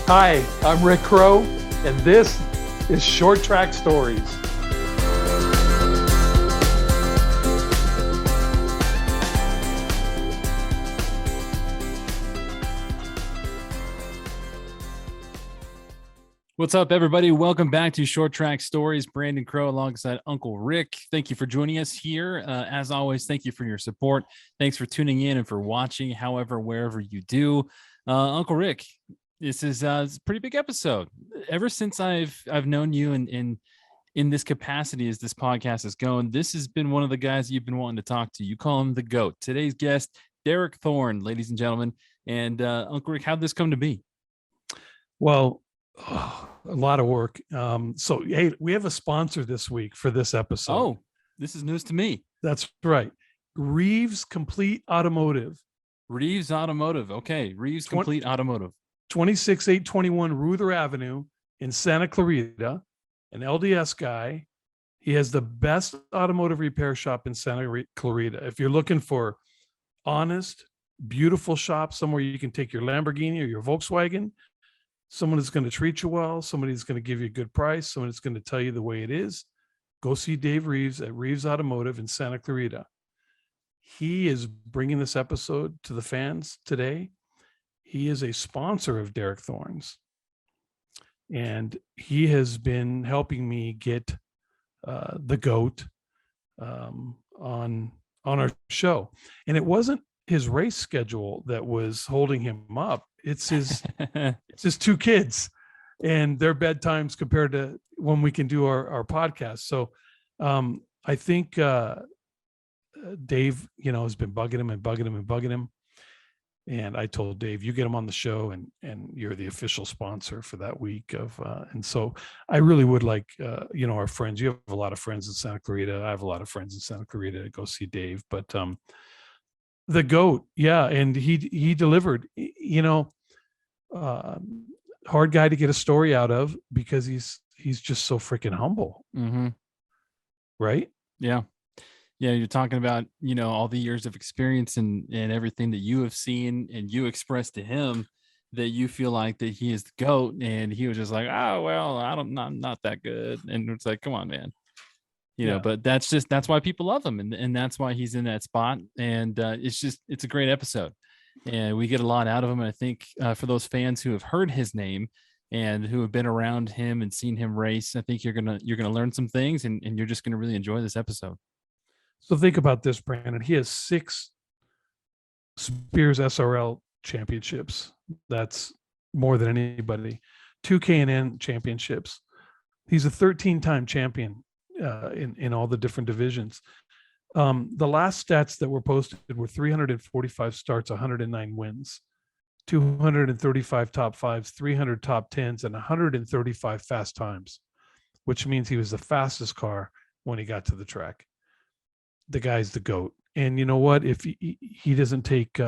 Hi, I'm Rick Crow, and this is Short Track Stories. What's up, everybody? Welcome back to Short Track Stories. Brandon Crow alongside Uncle Rick. Thank you for joining us here. As always, thank you for your support. Thanks for tuning in and for watching, however, wherever you do. Uncle Rick, this is a pretty big episode. Ever since I've known you in this capacity as this podcast is going, this has been one of the guys you've been wanting to talk to. You call him the GOAT. Today's guest, Derek Thorn, ladies and gentlemen. And Uncle Rick, how'd this come to be? Well, a lot of work. So, hey, we have a sponsor this week for this episode. Oh, this is news to me. That's right. Reeves Complete Automotive. Reeves Automotive. Okay. Reeves Complete Automotive. 26821 Ruther Avenue in Santa Clarita, an LDS guy. He has the best automotive repair shop in Santa Clarita. If you're looking for honest, beautiful shop, somewhere you can take your Lamborghini or your Volkswagen, someone is going to treat you well, somebody is going to give you a good price, someone is going to tell you the way it is, go see Dave Reeves at Reeves Automotive in Santa Clarita. He is bringing this episode to the fans today. He is a sponsor of Derek Thorn's, and he has been helping me get the GOAT on our show. And it wasn't his race schedule that was holding him up. It's his two kids and their bedtimes compared to when we can do our podcast. So I think Dave, has been bugging him. And I told Dave, you get him on the show and you're the official sponsor for that week of, and so I really would like, our friends, you have a lot of friends in Santa Clarita. I have a lot of friends in Santa Clarita to go see Dave, but the GOAT. Yeah. And he delivered, hard guy to get a story out of because he's just so freaking humble. Mm-hmm. Right. Yeah. Yeah, you're talking about, all the years of experience and everything that you have seen, and you expressed to him that you feel like that he is the GOAT, and he was just like, oh, well, I'm not that good. And it's like, come on, man. But that's why people love him. And that's why he's in that spot. And it's a great episode. And we get a lot out of him. And I think for those fans who have heard his name and who have been around him and seen him race, I think you're gonna learn some things, and you're just gonna really enjoy this episode. So think about this, Brandon. He has 6 Spears SRL championships. That's more than anybody. 2 K&N championships. He's a 13-time champion in all the different divisions. The last stats that were posted were 345 starts, 109 wins, 235 top 5s, 300 top 10s, and 135 fast times, which means he was the fastest car when he got to the track. The guy's the GOAT. And you know what? If he doesn't take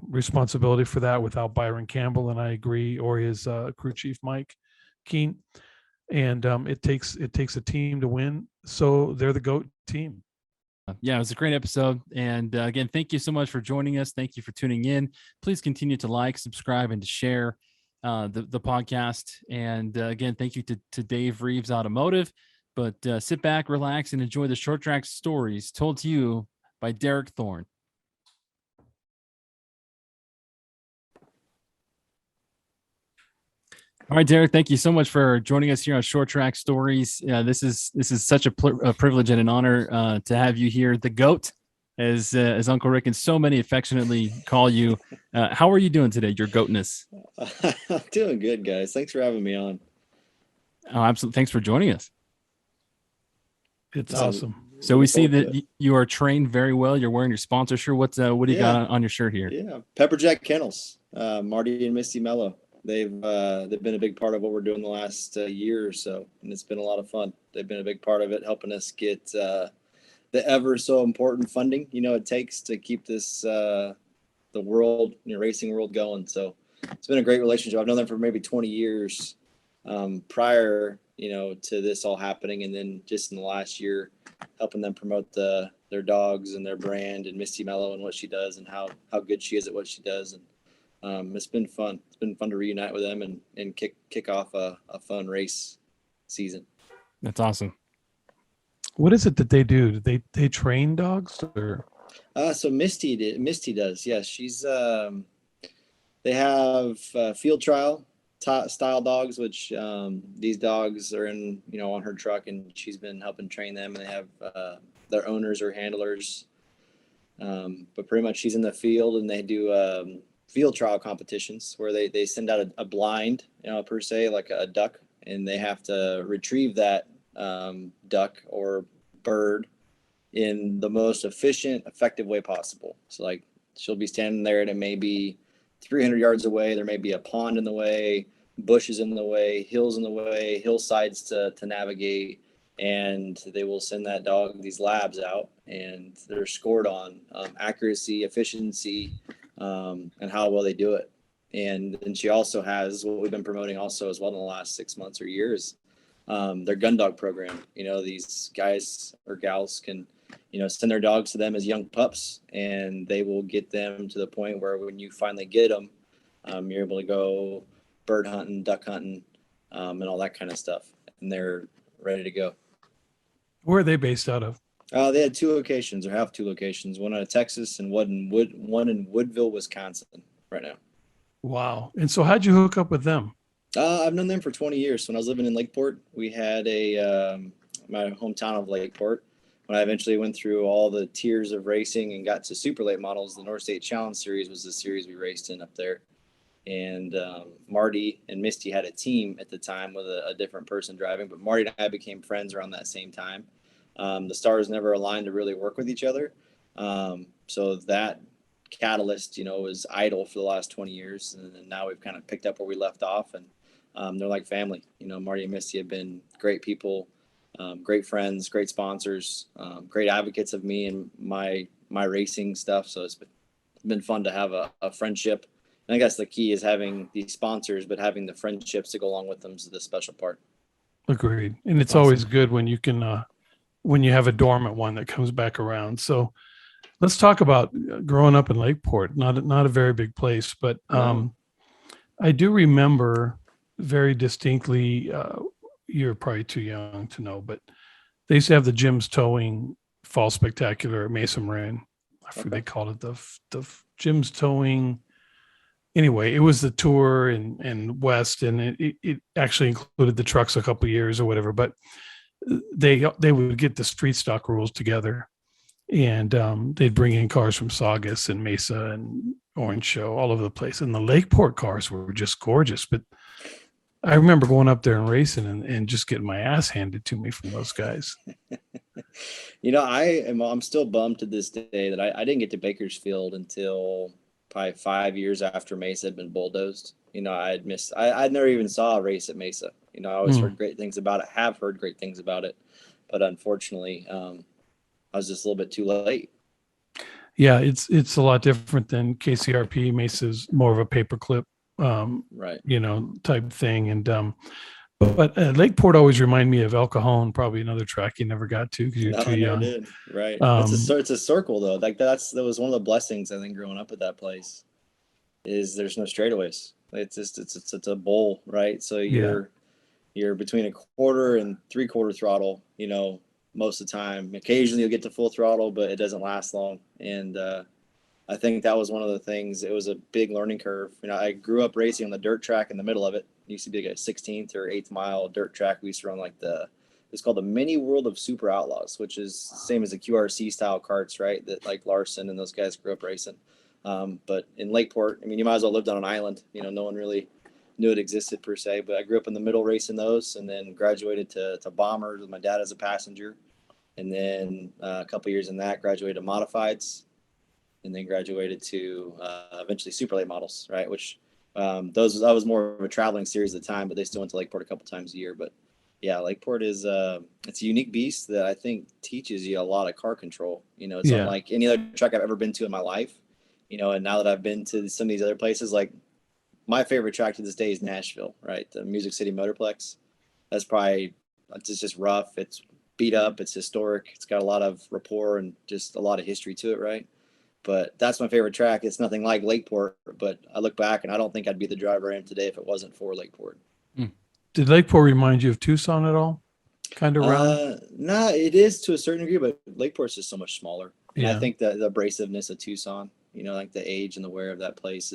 responsibility for that without Byron Campbell, and I agree, or his crew chief, Mike Keene, and it takes a team to win. So they're the GOAT team. Yeah, it was a great episode. And again, thank you so much for joining us. Thank you for tuning in. Please continue to like, subscribe, and to share the podcast. And again, thank you to Dave Reeves Automotive. But sit back, relax, and enjoy the Short Track Stories told to you by Derek Thorn. All right, Derek, thank you so much for joining us here on Short Track Stories. This is such a privilege and an honor to have you here, the GOAT, as Uncle Rick and so many affectionately call you. How are you doing today, your GOATness? I'm doing good, guys. Thanks for having me on. Oh, absolutely. Thanks for joining us. It's awesome. So we see that you are trained very well. You're wearing your sponsor shirt. What do you got on your shirt here? Yeah, Pepperjack Kennels, Marty and Misty Mello. They've been a big part of what we're doing the last year or so, and it's been a lot of fun. They've been a big part of it, helping us get the ever so important funding it takes to keep this the world, racing world going. So it's been a great relationship. I've known them for maybe 20 years prior to this all happening, and then just in the last year helping them promote their dogs and their brand, and Misty Mello and what she does and how good she is at what she does. And It's been fun. It's been fun to reunite with them and kick off a fun race season. That's awesome. What is it that they do? Do they train dogs or? So Misty does. Yes, she's. They have field trial style dogs, which these dogs are in, on her truck, and she's been helping train them. And they have their owners or handlers. But pretty much she's in the field, and they do field trial competitions where they send out a blind, per se, like a duck, and they have to retrieve that duck or bird in the most efficient, effective way possible. So like she'll be standing there, and it may be 300 yards away. There may be a pond in the way, bushes in the way, hills in the way, hillsides to navigate. And they will send that dog these labs out, and they're scored on accuracy, efficiency, and how well they do it. And then she also has what we've been promoting also as well in the last 6 months or years, their gun dog program. These guys or gals can, send their dogs to them as young pups, and they will get them to the point where when you finally get them, you're able to go bird hunting, duck hunting, and all that kind of stuff. And they're ready to go. Where are they based out of? They had 2 locations, or have 2 locations, one out of Texas and one in Woodville, Wisconsin right now. Wow. And so how'd you hook up with them? I've known them for 20 years. When I was living in Lakeport, we had my hometown of Lakeport. When I eventually went through all the tiers of racing and got to super late models, the North State Challenge Series was the series we raced in up there. And Marty and Misty had a team at the time with a different person driving, but Marty and I became friends around that same time. The stars never aligned to really work with each other. So that catalyst, was idle for the last 20 years. And then now we've kind of picked up where we left off, and they're like family. Marty and Misty have been great people, great friends, great sponsors, great advocates of me and my racing stuff. So it's been fun to have a friendship. And I guess the key is having these sponsors, but having the friendships to go along with them is the special part. Agreed. And it's Awesome. always good when you can, when you have a dormant one that comes back around. So let's talk about growing up in Lakeport, not a very big place, but I do remember very distinctly, you're probably too young to know, but they used to have the Jim's Towing Fall Spectacular at Mesa Marin. I forget they called it the Jim's Towing. Anyway, it was the tour in West, and it actually included the trucks a couple of years or whatever, but they would get the street stock rules together, and they'd bring in cars from Saugus and Mesa and Orange Show all over the place. And the Lakeport cars were just gorgeous. But I remember going up there and racing and just getting my ass handed to me from those guys. I'm still bummed to this day that I didn't get to Bakersfield until probably 5 years after Mesa had been bulldozed. I'd never even saw a race at Mesa. I always heard great things about it, have heard great things about it. But unfortunately, I was just a little bit too late. Yeah, it's a lot different than KCRP. Mesa's more of a paperclip, right, type thing. And but Lakeport always remind me of El Cajon, probably another track you never got to because you're too young. Did. Right. It's a circle though. Like that was one of the blessings I think growing up at that place. Is there's no straightaways. It's just it's a bowl, right? So you're between a quarter and 3/4 throttle, most of the time. Occasionally you'll get to full throttle, but it doesn't last long. And I think that was one of the things. It was a big learning curve. I grew up racing on the dirt track in the middle of it. It used to be like a 16th or 8th mile dirt track. We used to run like it's called the Mini World of Super Outlaws, which is the same as the QRC style karts, right? That like Larson and those guys grew up racing. But in Lakeport, you might as well lived on an island. No one really knew it existed per se. But I grew up in the middle racing those, and then graduated to bombers with my dad as a passenger. And then a couple years in that, graduated to modifieds, and then graduated to eventually super late models, right? Which I was more of a traveling series at the time, but they still went to Lakeport a couple times a year. But yeah, Lakeport is it's a unique beast that I think teaches you a lot of car control. It's unlike any other track I've ever been to in my life. And now that I've been to some of these other places, like my favorite track to this day is Nashville, right? The Music City Motorplex. It's just rough. It's beat up. It's historic. It's got a lot of rapport and just a lot of history to it, right? but that's my favorite track. It's nothing like Lakeport, but I look back and I don't think I'd be the driver I am today if it wasn't for Lakeport. Did Lakeport remind you of Tucson at all? Kind of round? No, it is to a certain degree, but Lakeport's just so much smaller. And Yeah. I think that the abrasiveness of Tucson, like the age and the wear of that place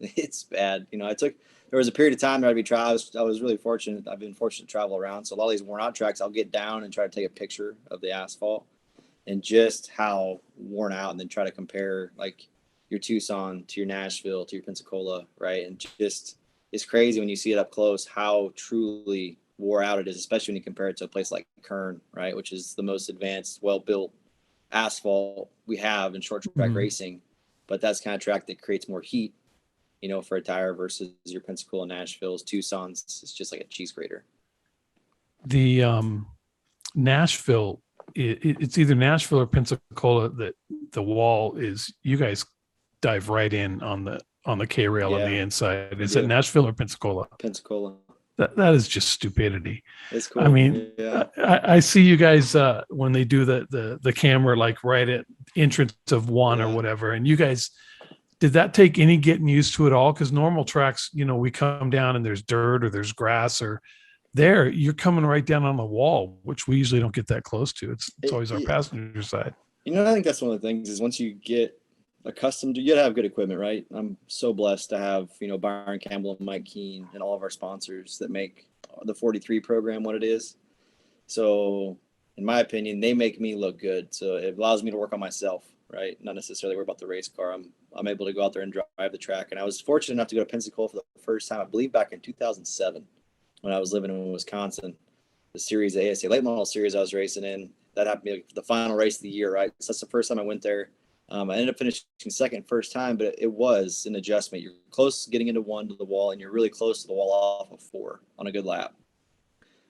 it's bad. There was a period of time that I was really fortunate. I've been fortunate to travel around. So a lot of these worn out tracks, I'll get down and try to take a picture of the asphalt and just how worn out, and then try to compare like your Tucson to your Nashville to your Pensacola, right? And just, it's crazy when you see it up close how truly wore out it is, especially when you compare it to a place like Kern, right, which is the most advanced, well-built asphalt we have in short track racing. But that's the kind of track that creates more heat, for a tire versus your Pensacola, Nashville's, Tucson's. It's just like a cheese grater. The Nashville, it's either Nashville or Pensacola that the wall is, you guys dive right in on the K rail on the inside. Is it Nashville or Pensacola? Pensacola. That is just stupidity. It's cool. I mean, I see you guys when they do the camera like right at entrance of one or whatever, and you guys, did that take any getting used to at all? Because normal tracks, we come down and there's dirt or there's grass, or there you're coming right down on the wall, which we usually don't get that close to. It's always our passenger side. I think that's one of the things is once you get accustomed to, you gotta have good equipment, right? I'm so blessed to have, Byron Campbell and Mike Keene and all of our sponsors that make the 43 program what it is. So in my opinion, they make me look good. So it allows me to work on myself, right? Not necessarily worry about the race car. I'm able to go out there and drive the track. And I was fortunate enough to go to Pensacola for the first time, I believe back in 2007 when I was living in Wisconsin. The series, the ASA late model series I was racing in, that happened to be like the final race of the year, right? So that's the first time I went there. I ended up finishing second first time, but it was an adjustment. You're close getting into one to the wall, and you're really close to the wall off of 4 on a good lap.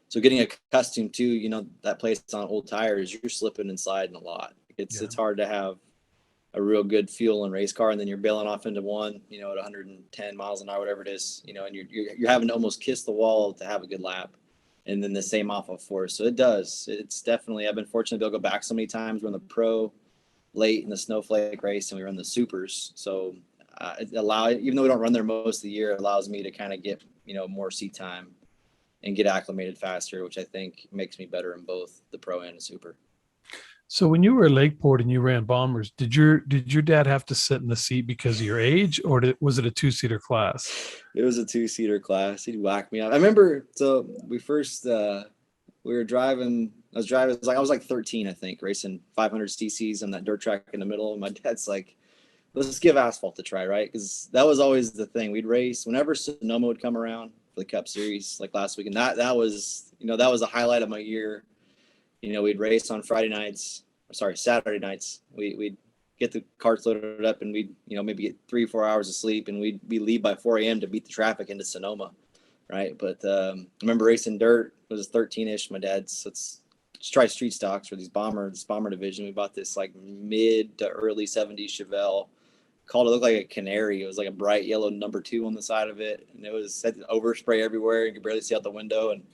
So getting accustomed to, that place on old tires, you're slipping and sliding a lot. It's hard to have a real good fuel and race car, and then you're bailing off into one, at 110 miles an hour, whatever it is, and you're having to almost kiss the wall to have a good lap, and then the same off of 4. So it's definitely, I've been fortunate to be able to go back so many times. We're in the pro late in the snowflake race, and we run the supers. So even though we don't run there most of the year, it allows me to kind of get, more seat time and get acclimated faster, which I think makes me better in both the pro and the super. So when you were at Lakeport and you ran bombers, did your dad have to sit in the seat because of your age, or was it a 2-seater class? It was a 2-seater class. He'd whack me up. I remember, so we first, we were driving, I was like 13, I think, racing 500 cc's on that dirt track in the middle. And my dad's like, let's give asphalt a try, right? Because that was always the thing. We'd race whenever Sonoma would come around for the Cup Series, like last week. And that was, that was a highlight of my year. We'd race on Saturday nights. We'd get the carts loaded up, and we'd, maybe get 3 or 4 hours of sleep, and we'd leave by 4 a.m. to beat the traffic into Sonoma, right? But I remember racing dirt. It was 13-ish. My dad's, let's try street stocks for this bomber division. We bought this like mid to early 70s Chevelle. Called it, looked like a canary. It was like a bright yellow number 2 on the side of it, and it had overspray everywhere. You could barely see out the window. And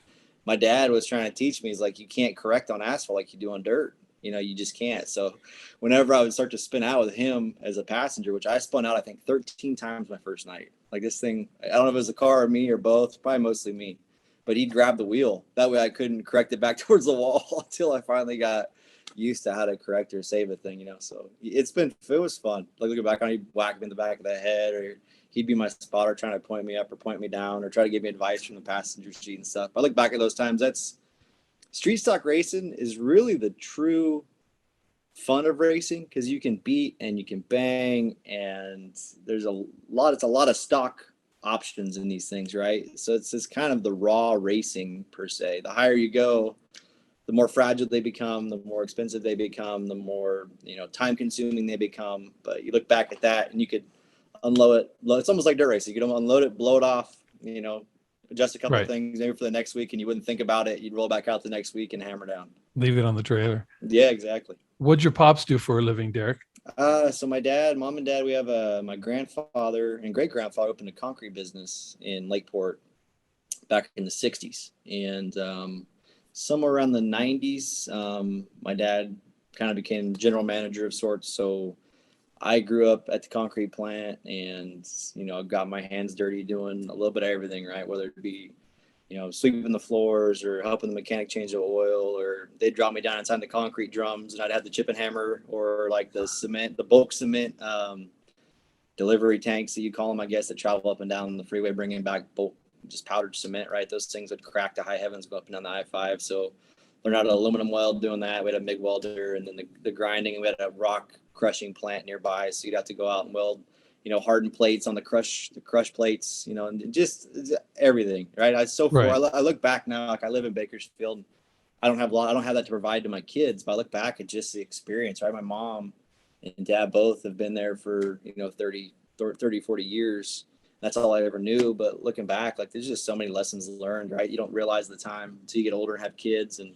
my dad was trying to teach me, he's like, you can't correct on asphalt like you do on dirt. You just can't. So whenever I would start to spin out with him as a passenger, which I spun out, I think 13 times my first night. Like this thing, I don't know if it was the car or me or both, probably mostly me, but he'd grab the wheel. That way I couldn't correct it back towards the wall until I finally got used to how to correct or save a thing, So it was fun. Like looking back on it, he'd whack me in the back of the head, or he'd be my spotter trying to point me up or point me down or try to give me advice from the passenger seat and stuff. I look back at those times. That's street stock racing is really the true fun of racing, because you can beat and you can bang, and it's a lot of stock options in these things, right? So it's kind of the raw racing per se. The higher you go, the more fragile they become, the more expensive they become, the more time consuming they become. But you look back at that and you could unload it. It's almost like dirt racing. You can unload it, blow it off, adjust a couple of things maybe for the next week, and you wouldn't think about it. You'd roll back out the next week and hammer down. Leave it on the trailer. Yeah, exactly. What'd your pops do for a living, Derek? So my mom and dad, we have my grandfather and great grandfather opened a concrete business in Lakeport back in the 60s. And somewhere around the 90s, my dad kind of became general manager of sorts. So I grew up at the concrete plant, and got my hands dirty doing a little bit of everything, right? Whether it be sweeping the floors or helping the mechanic change the oil, or they'd drop me down inside the concrete drums and I'd have the chip and hammer, or like the bulk cement delivery tanks that you call them, I guess, that travel up and down the freeway, bringing back bulk, just powdered cement, right? Those things would crack to high heavens, go up and down the I-5. So learned how to aluminum weld doing that. We had a MIG welder, and then the grinding, and we had a rock crushing plant nearby. So you'd have to go out and weld, hardened plates on the crush plates, and just everything, right? Right. I look back now, like I live in Bakersfield. I don't have that to provide to my kids, but I look back at just the experience, right? My mom and dad both have been there for, 30, 40 years. That's all I ever knew. But looking back, like there's just so many lessons learned, right? You don't realize the time until you get older and have kids, and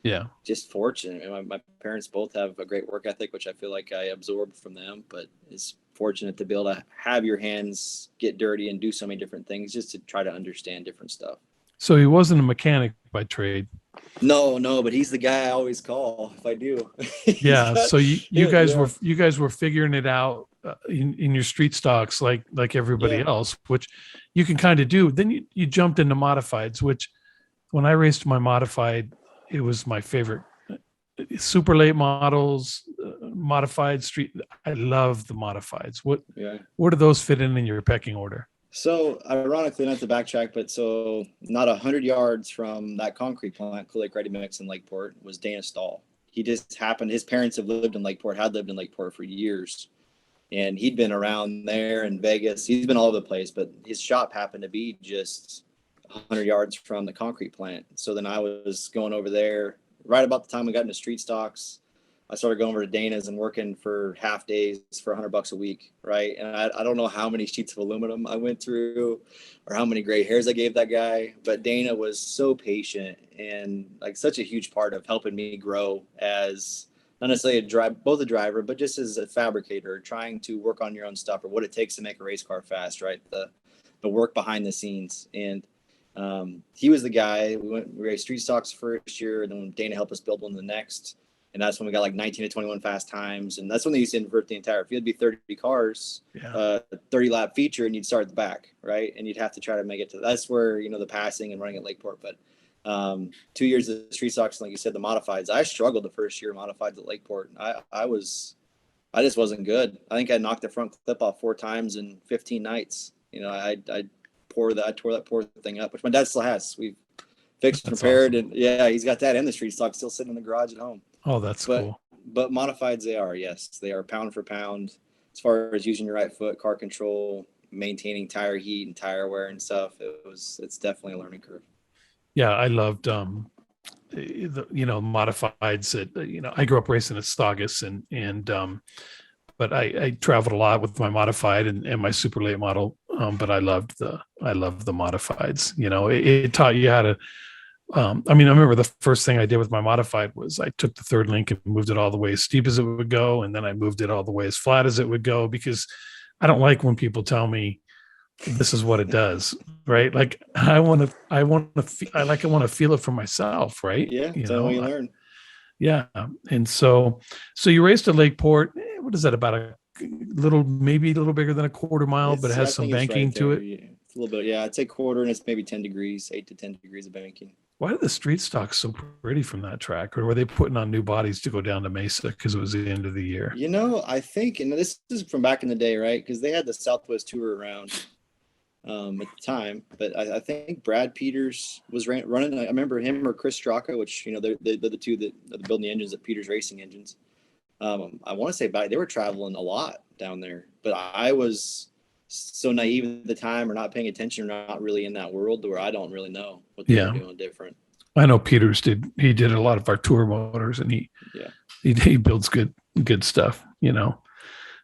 Yeah. just fortunate. And my parents both have a great work ethic, which I feel like I absorbed from them, but it's fortunate to be able to have your hands get dirty and do so many different things just to try to understand different stuff. So he wasn't a mechanic by trade. No, but he's the guy I always call if I do. Yeah. So you guys yeah. were figuring it out in your street stocks like everybody Yeah. else, which you can kind of do. Then you jumped into modifieds, which when I raced my modified, it was my favorite. Super late models, modified street. I love the modifieds. Where do those fit in your pecking order? So ironically, not to backtrack, but so not 100 yards from that concrete plant, Cool Lake Ready Mix in Lakeport, was Dana Stahl. He just happened, his parents had lived in Lakeport for years. And he'd been around there in Vegas. He's been all over the place, but his shop happened to be just 100 yards from the concrete plant. So then I was going over there right about the time we got into street stocks. I started going over to Dana's and working for half days for $100 a week, right? And I don't know how many sheets of aluminum I went through or how many gray hairs I gave that guy, but Dana was so patient and like such a huge part of helping me grow as not necessarily both a driver, but just as a fabricator, trying to work on your own stuff or what it takes to make a race car fast, right? The work behind the scenes. And he was the guy. We raced street stocks first year, and then Dana helped us build one the next. And that's when we got like 19 to 21 fast times. And that's when they used to invert the entire field. It'd be 30 cars, 30 lap feature, and you'd start at the back, right? And you'd have to try to make it to, that's where, the passing and running at Lakeport. But 2 years of street stocks, like you said, the modifieds, I struggled the first year modifieds at Lakeport. I just wasn't good. I think I knocked the front clip off 4 times in 15 nights. I tore that poor thing up, which my dad still has. We've fixed and repaired, awesome. And yeah, he's got that in the street stock still sitting in the garage at home. Oh, that's cool. But modifieds, they are pound for pound as far as using your right foot, car control, maintaining tire heat and tire wear and stuff. It's definitely a learning curve. Yeah, I loved modifieds that I grew up racing at Stogis and but I traveled a lot with my modified and my super late model. But I loved the modifieds. It taught you how to. I remember the first thing I did with my modified was I took the third link and moved it all the way as steep as it would go, and then I moved it all the way as flat as it would go, because I don't like when people tell me this is what it does, right? Like I want to feel it for myself, right? Yeah, that's how you learn. Yeah, and so you raced at Lakeport. What is that, about maybe a little bigger than a quarter mile, but it has some banking to it. Yeah. It's a little bit, yeah. I'd say quarter, and it's maybe 10 degrees, 8 to 10 degrees of banking. Why are the street stocks so pretty from that track? Or were they putting on new bodies to go down to Mesa because it was the end of the year? I think, and this is from back in the day, right? Because they had the Southwest Tour around at the time. But I think Brad Peters was running. I remember him or Chris Straka, which, they're the two that are building the engines at Peters Racing Engines. I want to say they were traveling a lot down there. But I was so naive at the time, or not paying attention, or not really in that world, where I don't really know what they were doing different. I know Peters he did a lot of our tour motors, and he builds good stuff,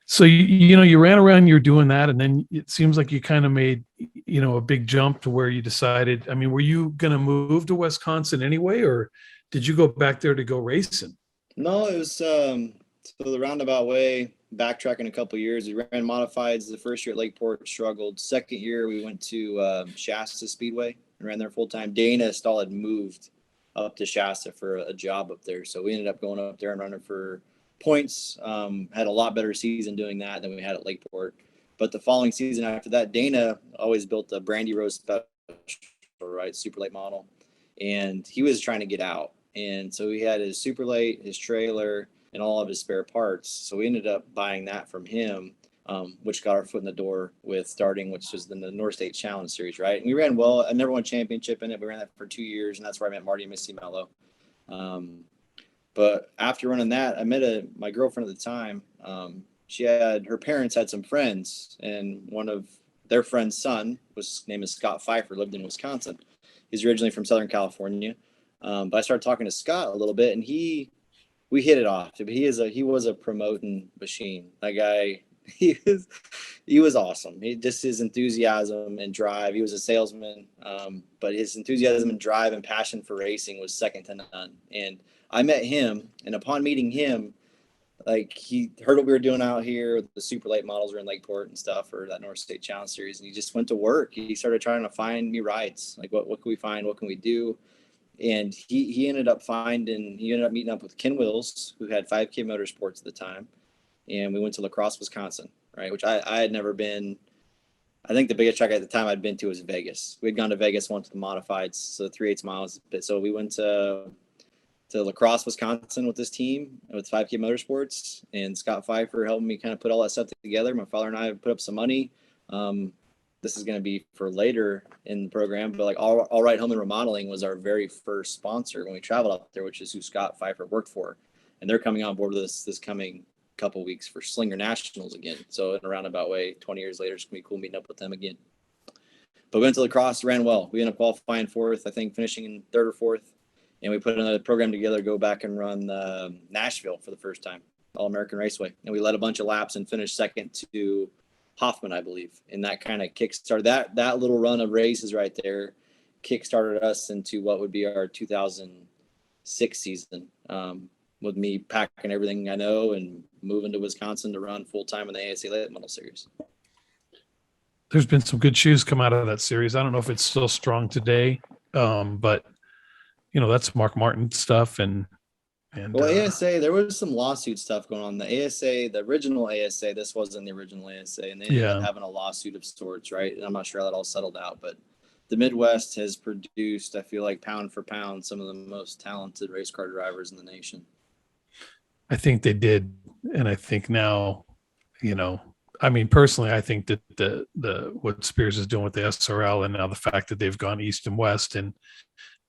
So you ran around, you're doing that, and then it seems like you kind of made a big jump to where you decided. Were you going to move to Wisconsin anyway, or did you go back there to go racing? No, it was so the roundabout way. Backtracking a couple of years, we ran modifieds. The first year at Lakeport, struggled. Second year, we went to Shasta Speedway and ran there full time. Dana Stahl had moved up to Shasta for a job up there, so we ended up going up there and running for points. Had a lot better season doing that than we had at Lakeport. But the following season after that, Dana always built a Brandy Rose special, right, super late model, and he was trying to get out, and so he had his super late, his trailer, and all of his spare parts. So we ended up buying that from him, which got our foot in the door with starting, which was the North State Challenge Series, right? And we ran well. I never won a championship in it. We ran that for 2 years, and that's where I met Marty and Misty Mello. But after running that, I met my girlfriend at the time. Her parents had some friends, and one of their friend's son name is Scott Pfeiffer, lived in Wisconsin. He's originally from Southern California. But I started talking to Scott a little bit, and we hit it off. He was a promoting machine. That guy, he was awesome. His enthusiasm and drive. He was a salesman, but his enthusiasm and drive and passion for racing was second to none. And I met him, and upon meeting him, like, he heard what we were doing out here. The super late models were in Lakeport and stuff, or that North State Challenge Series, and he just went to work. He started trying to find me rides. Like, what can we find? What can we do? And he ended up meeting up with Ken Wills, who had 5K Motorsports at the time, and we went to La Crosse, Wisconsin, right? Which I had never been. I think the biggest track at the time I'd been to was Vegas. We'd gone to Vegas once to the modifieds, so 3/8 miles. So we went to La Crosse, Wisconsin with this team with 5K Motorsports, and Scott Pfeiffer helped me kind of put all that stuff together. My father and I put up some money. This is going to be for later in the program, but like All Right Home and Remodeling was our very first sponsor when we traveled up there, which is who Scott Pfeiffer worked for. And they're coming on board with us this coming couple weeks for Slinger Nationals again. So in a roundabout way, 20 years later, it's going to be cool meeting up with them again. But we went to La Crosse, ran well. We ended up qualifying fourth, I think finishing in third or fourth. And we put another program together, go back and run Nashville for the first time, All-American Raceway. And we led a bunch of laps and finished second to Hoffman, I believe. And that kind of kickstarted that little run of races right there, kickstarted us into what would be our 2006 season, with me packing everything I know and moving to Wisconsin to run full-time in the ASA Late Model Series. There's been some good shoes come out of that series. I don't know if it's still strong today, but that's Mark Martin stuff. And ASA, there was some lawsuit stuff going on. The ASA, the original ASA, this wasn't the original ASA, and they ended up having a lawsuit of sorts, right? And I'm not sure how that all settled out, but the Midwest has produced, I feel like, pound for pound, some of the most talented race car drivers in the nation. I think they did. And I think now, personally, I think that the what Spears is doing with the SRL, and now the fact that they've gone east and west and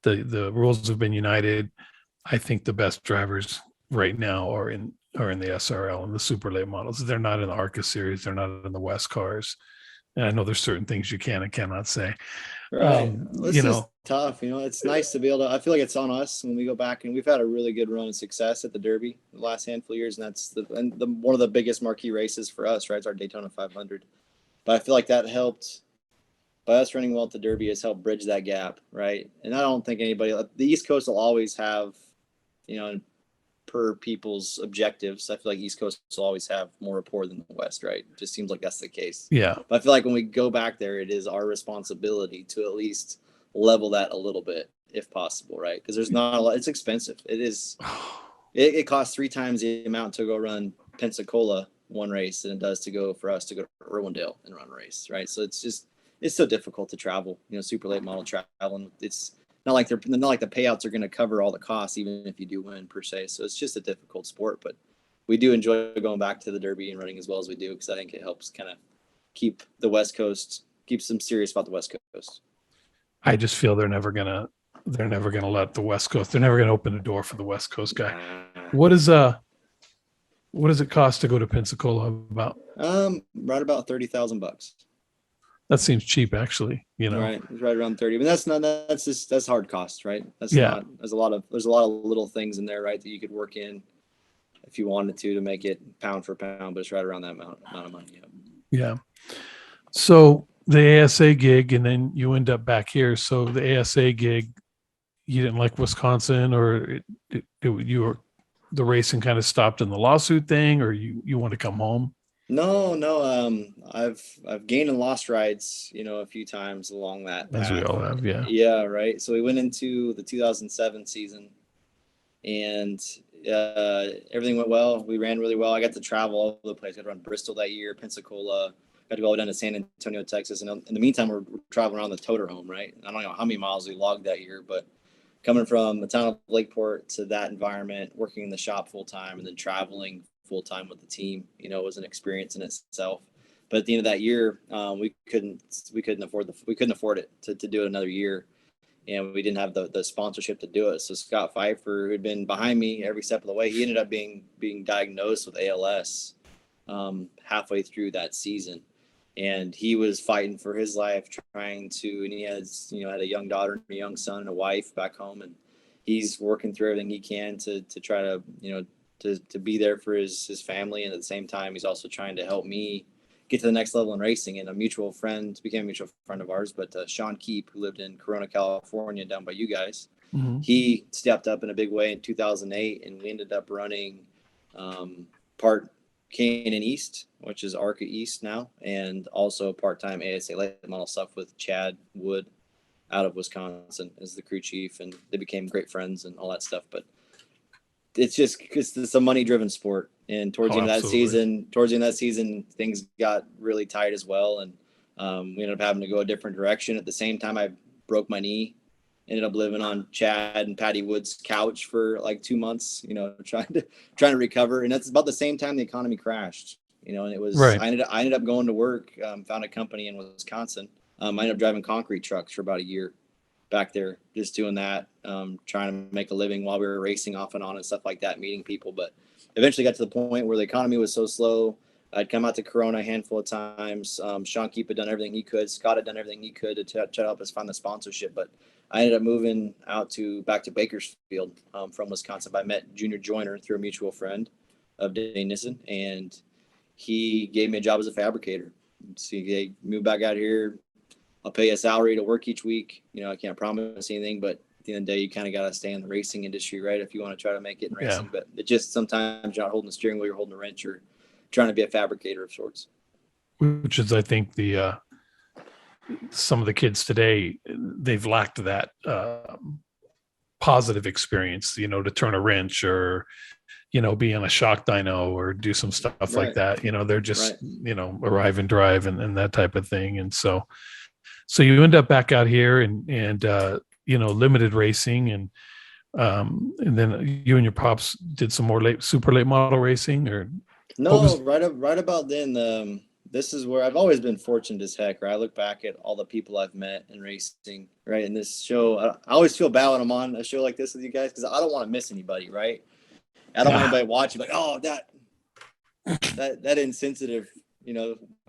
the rules have been united, I think the best drivers right now are in the SRL and the super late models. They're not in the ARCA series. They're not in the West cars. And I know there's certain things you can and cannot say. Right. This is tough. It's nice to be able to, I feel like it's on us when we go back, and we've had a really good run of success at the Derby the last handful of years. And that's one of the biggest marquee races for us, right? It's our Daytona 500. But I feel like that helped. By us running well at the Derby has helped bridge that gap, right? And I don't think the East Coast will always have, per people's objectives, I feel like East Coast will always have more rapport than the West, right? It just seems like that's the case. Yeah. But I feel like when we go back there, it is our responsibility to at least level that a little bit, if possible, right? Because there's not a lot. It's expensive. It is. It costs 3 times the amount to go run Pensacola one race than it does for us to go to Irwindale and run a race, right? So it's so difficult to travel, super late model traveling. It's not like the payouts are going to cover all the costs, even if you do win per se. So it's just a difficult sport, but we do enjoy going back to the Derby and running as well as we do, because I think it helps kind of keep them serious about the West Coast. I just feel they're never gonna let the West Coast. They're never gonna open the door for the West Coast guy. What does it cost to go to Pensacola about? Right about $30,000. That seems cheap, actually. Right, it's right around 30. But that's hard cost, right? There's a lot of little things in there, right, that you could work in if you wanted to make it pound for pound, but it's right around that amount of money. Yeah. So the ASA gig, and then you end up back here. So the ASA gig, you didn't like Wisconsin, or the racing kind of stopped in the lawsuit thing, or you want to come home? No. I've gained and lost rides, a few times along that path. As we all have, yeah. Yeah, right. So we went into the 2007 season, and everything went well. We ran really well. I got to travel all over the place. I got to run Bristol that year, Pensacola, got to go all the way down to San Antonio, Texas. And in the meantime, we're traveling around the toter home, right? I don't know how many miles we logged that year, but coming from the town of Lakeport to that environment, working in the shop full time, and then traveling full time with the team, was an experience in itself. But at the end of that year, we couldn't afford it to do it another year, and we didn't have the sponsorship to do it. So Scott Pfeiffer, who'd been behind me every step of the way, he ended up being diagnosed with ALS halfway through that season, and he was fighting for his life, and he has had a young daughter, and a young son, and a wife back home, and he's working through everything he can to try to to be there for his family, and at the same time he's also trying to help me get to the next level in racing. And became a mutual friend of ours, but Sean Keep, who lived in Corona, California, down by you guys, he stepped up in a big way in 2008, and we ended up running part Canyon East, which is ARCA East now, and also part-time ASA late model stuff with Chad Wood out of Wisconsin as the crew chief, and they became great friends and all that stuff. But it's just because it's a money-driven sport, and towards the end of that season, things got really tight as well, and we ended up having to go a different direction. At the same time, I broke my knee, ended up living on Chad and Patty Wood's couch for like 2 months, trying to recover. And that's about the same time the economy crashed, and it was right. I ended up going to work, found a company in Wisconsin. I ended up driving concrete trucks for about a year back there, just doing that, trying to make a living while we were racing off and on and stuff like that, meeting people. But eventually got to the point where the economy was so slow. I'd come out to Corona a handful of times. Sean Keep had done everything he could. Scott had done everything he could to try to help us find the sponsorship. But I ended up moving back to Bakersfield from Wisconsin. I met Junior Joyner through a mutual friend of Dane Nissen, and he gave me a job as a fabricator. So he moved back out here. I'll pay a salary to work each week. I can't promise anything, but at the end of the day, you kind of got to stay in the racing industry, right? If you want to try to make it in racing, but it just sometimes you're not holding the steering wheel, you're holding a wrench, or trying to be a fabricator of sorts. Which is, I think, some of the kids today, they've lacked that positive experience, to turn a wrench or, be on a shock dyno or do some stuff like that. They're just, arrive and drive and that type of thing. And so you end up back out here and limited racing, and then you and your pops did some more super late model racing, or right about then. This is where I've always been fortunate as heck, right? I look back at all the people I've met in racing, right? In this show, I always feel bad when I'm on a show like this with you guys, because I don't want to miss anybody, right? I don't want anybody watching like, oh, that insensitive,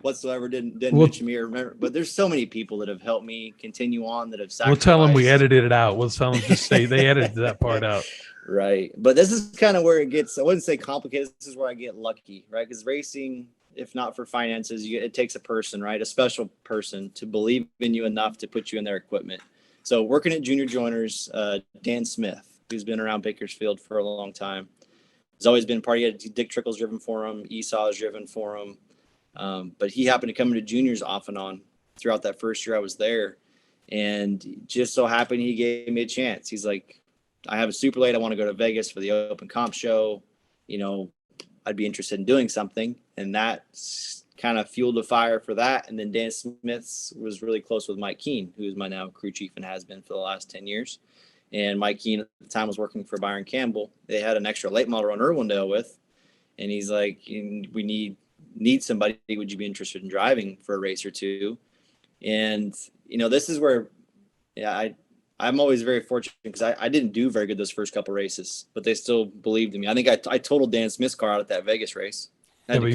whatsoever didn't mention me or remember. But there's so many people that have helped me continue on, that have sacrificed. We'll tell them we edited it out. We'll tell them, just say they edited that part out. Right. But this is kind of where it gets, I wouldn't say complicated. This is where I get lucky, right? Because racing, if not for finances, it takes a person, right? A special person to believe in you enough to put you in their equipment. So working at Junior Joiners, Dan Smith, who's been around Bakersfield for a long time, has always been part of it. Dick Trickle's driven for him. Esau has driven for him. But he happened to come into juniors off and on throughout that first year I was there. And just so happened he gave me a chance. He's like, I have a super late. I want to go to Vegas for the open comp show. I'd be interested in doing something. And that kind of fueled the fire for that. And then Dan Smith was really close with Mike Keene, who is my now crew chief and has been for the last 10 years. And Mike Keene at the time was working for Byron Campbell. They had an extra late model on Irwindale with. And he's like, we need somebody. Would you be interested in driving for a race or two? And, this is where, I'm always very fortunate, because I didn't do very good those first couple races, but they still believed in me. I think I totaled Dan Smith's car out at that Vegas race. Had to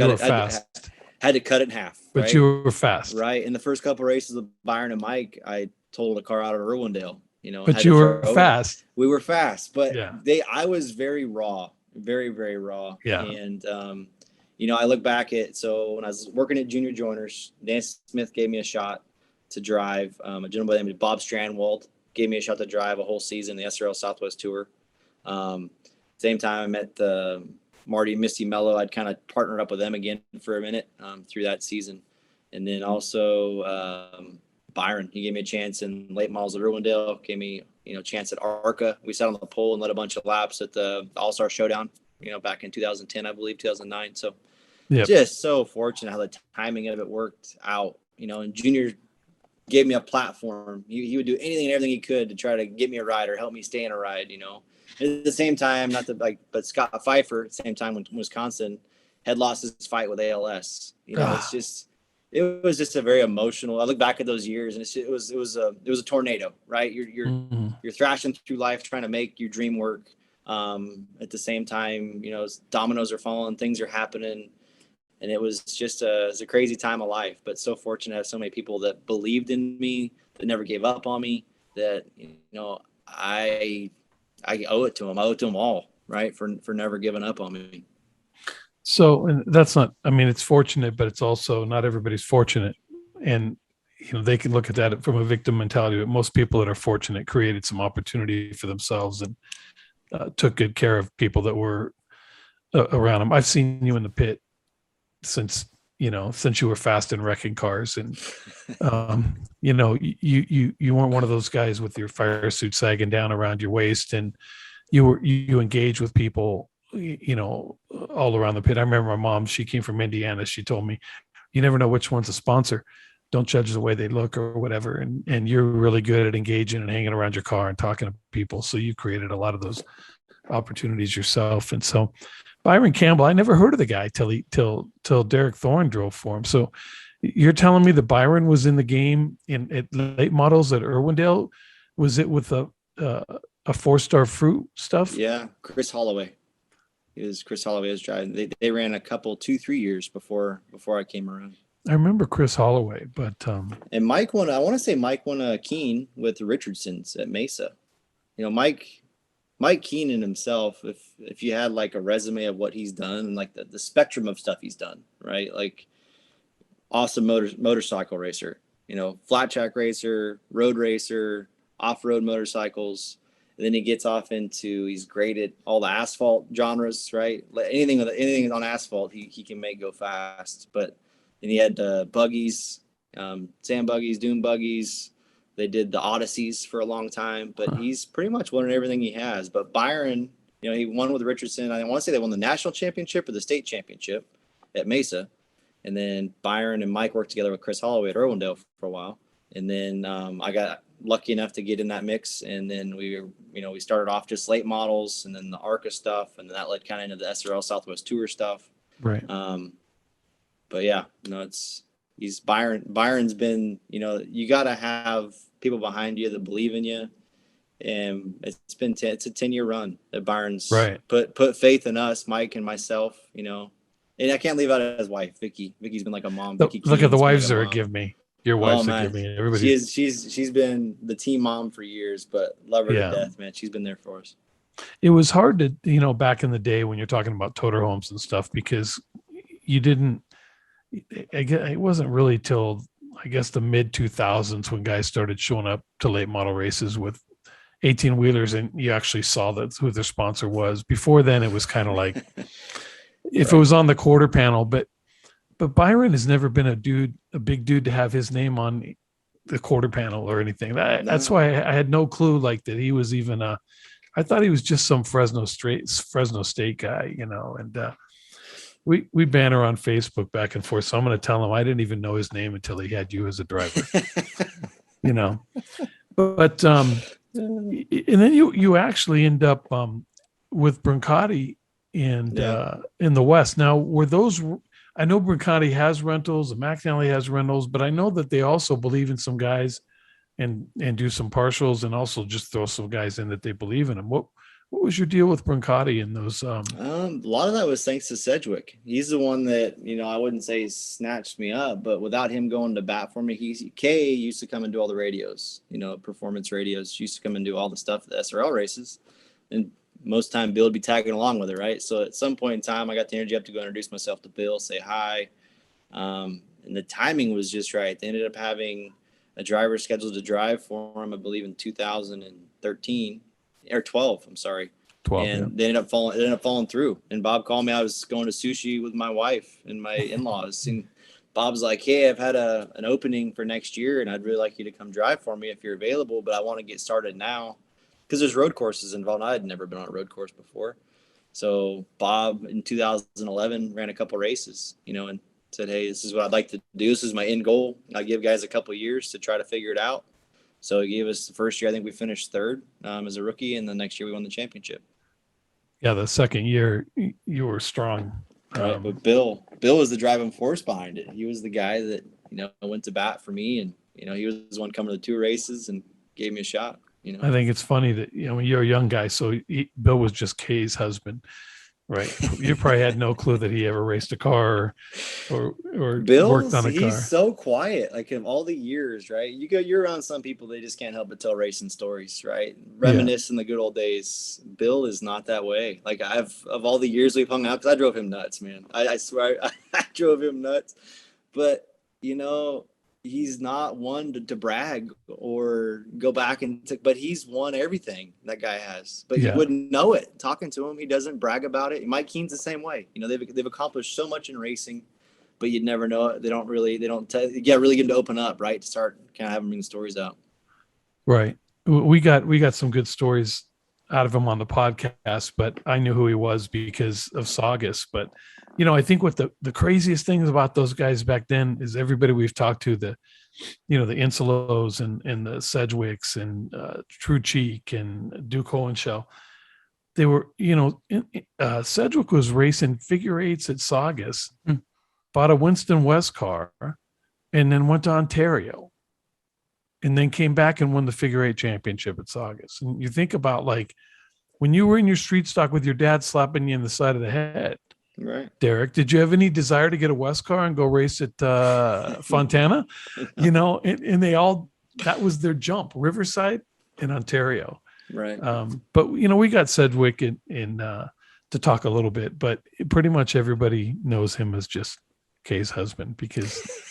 cut it in half. But right? you were fast. Right. In the first couple of races with Byron and Mike, I totaled a car out at Irwindale. But you were fast. We were fast, but yeah. I was very raw, very, very raw. Yeah. And, I look back so when I was working at Junior Joiners, Dan Smith gave me a shot to drive. A gentleman by the name of Bob Strandwald gave me a shot to drive a whole season, the SRL Southwest Tour. Same time I met Marty and Misty Mello. I'd kind of partnered up with them again for a minute through that season. And then also Byron, he gave me a chance in late models at Irwindale, gave me chance at ARCA. We sat on the pole and led a bunch of laps at the All-Star Showdown, back in 2010, I believe, 2009. So just so fortunate how the timing of it worked out, and Junior gave me a platform. He would do anything and everything he could to try to get me a ride or help me stay in a ride, At the same time, but Scott Pfeiffer, at the same time when Wisconsin had lost his fight with ALS, it was just a very emotional. I look back at those years and it was a tornado, right? You're thrashing through life, trying to make your dream work. At the same time, dominoes are falling, things are happening. And it was just a crazy time of life, but so fortunate to have so many people that believed in me, that never gave up on me, that, I owe it to them. I owe it to them all, right. For never giving up on me. So, and that's not, I mean, it's fortunate, but it's also not everybody's fortunate. And, they can look at that from a victim mentality, but most people that are fortunate created some opportunity for themselves and took good care of people that were around them. I've seen you in the pit since you were fast and wrecking cars, and you weren't one of those guys with your fire suit sagging down around your waist, and you engage with people all around the pit. I remember my mom, she came from Indiana. She told me, you never know which one's a sponsor. Don't judge the way they look or whatever. And you're really good at engaging and hanging around your car and talking to people. So you created a lot of those opportunities yourself. And so Byron Campbell, I never heard of the guy till Derek Thorn drove for him. So you're telling me that Byron was in the game at late models at Irwindale. Was it with a 4-star fruit stuff? Yeah. Chris Holloway was driving. They ran a couple 2-3 years before I came around. I remember Chris Holloway, but and Mike won a Keen with the Richardsons at Mesa. Mike Keenan himself, if you had like a resume of what he's done and like the spectrum of stuff he's done, right? Like awesome motorcycle racer, flat track racer, road racer, off-road motorcycles. And then he gets off into, he's great at all the asphalt genres, right? Anything on asphalt, he can make go fast. But then he had buggies, sand buggies, dune buggies. They did the Odysseys for a long time, but he's pretty much won everything he has. But Byron, he won with Richardson. I want to say they won the national championship or the state championship at Mesa. And then Byron and Mike worked together with Chris Holloway at Irwindale for a while. And then I got lucky enough to get in that mix. And then we started off just late models and then the ARCA stuff. And then that led kind of into the SRL Southwest Tour stuff. Right. But yeah, Byron's been, you got to have people behind you that believe in you. And it's a 10-year run that Byron's put faith in us, Mike and myself, and I can't leave out his wife, Vicky. Vicky's been like a mom. Look at the wives that give me. Your wife's that give me. Everybody. She's been the team mom for years, but love her to death, man. She's been there for us. It was hard to, back in the day when you're talking about toter homes and stuff, because it wasn't really till I guess the mid 2000s when guys started showing up to late model races with 18 wheelers and you actually saw who their sponsor was. Before then it was kind of like if it was on the quarter panel, but Byron has never been a big dude to have his name on the quarter panel or anything. That's why I had no clue like that he was even I thought he was just some Fresno State guy, and we banter on Facebook back and forth. So I'm going to tell him I didn't even know his name until he had you as a driver, but and then you actually end up with Bruncati and in the West. Now, were those? I know Bruncati has rentals, and McNally has rentals, but I know that they also believe in some guys and do some partials, and also just throw some guys in that they believe in them. What was your deal with Bruncati in those? A lot of that was thanks to Sedgwick. He's the one that I wouldn't say snatched me up, but without him going to bat for me, Kay used to come and do all the radios. Performance radios. She used to come and do all the stuff at the SRL races, and most time Bill would be tagging along with her, right? So at some point in time, I got the energy up to go introduce myself to Bill, say hi. And the timing was just right. They ended up having a driver scheduled to drive for him, I believe in 2013 or 12. I'm sorry. 12. And they ended up falling through. And Bob called me. I was going to sushi with my wife and my in-laws. And Bob's like, hey, I've had an opening for next year, and I'd really like you to come drive for me if you're available, but I want to get started now. because there's road courses involved. I had never been on a road course before. So Bob in 2011 ran a couple races, and said, hey, this is what I'd like to do. This is my end goal. I give guys a couple years to try to figure it out. So he gave us the first year, I think we finished third as a rookie. And the next year we won the championship. Yeah. The second year you were strong. Right. But Bill was the driving force behind it. He was the guy that, went to bat for me. And, he was the one coming to the 2 races and gave me a shot. I think it's funny that, you're a young guy. So Bill was just Kay's husband, right? You probably had no clue that he ever raced a car or worked on a car. He's so quiet. Like in all the years, right? You're around some people, they just can't help but tell racing stories, right? Reminisce in the good old days. Bill is not that way. Like of all the years we've hung out, because I drove him nuts, man. I swear I drove him nuts. But, he's not one to brag or go back but he's won everything that guy has, but you wouldn't know it talking to him. He doesn't brag about it. Mike Keene's the same way. They've accomplished so much in racing, but you'd never know it. They don't really get him to open up, right? To start kind of having bring the stories out. Right. We got some good stories out of him on the podcast, but I knew who he was because of Saugus. But, I think what the craziest things about those guys back then is everybody we've talked to, the Insulos and the Sedgwicks and True Cheek and Duke Hohenschel, they were, Sedgwick was racing figure eights at Saugus, bought a Winston West car, and then went to Ontario. And then came back and won the figure eight championship at Saugus. And you think about like when you were in your street stock with your dad slapping you in the side of the head, right? Derek, did you have any desire to get a West car and go race at Fontana? And they all, that was their jump, Riverside in Ontario. Right. But we got Sedgwick in to talk a little bit, but pretty much everybody knows him as just Kay's husband because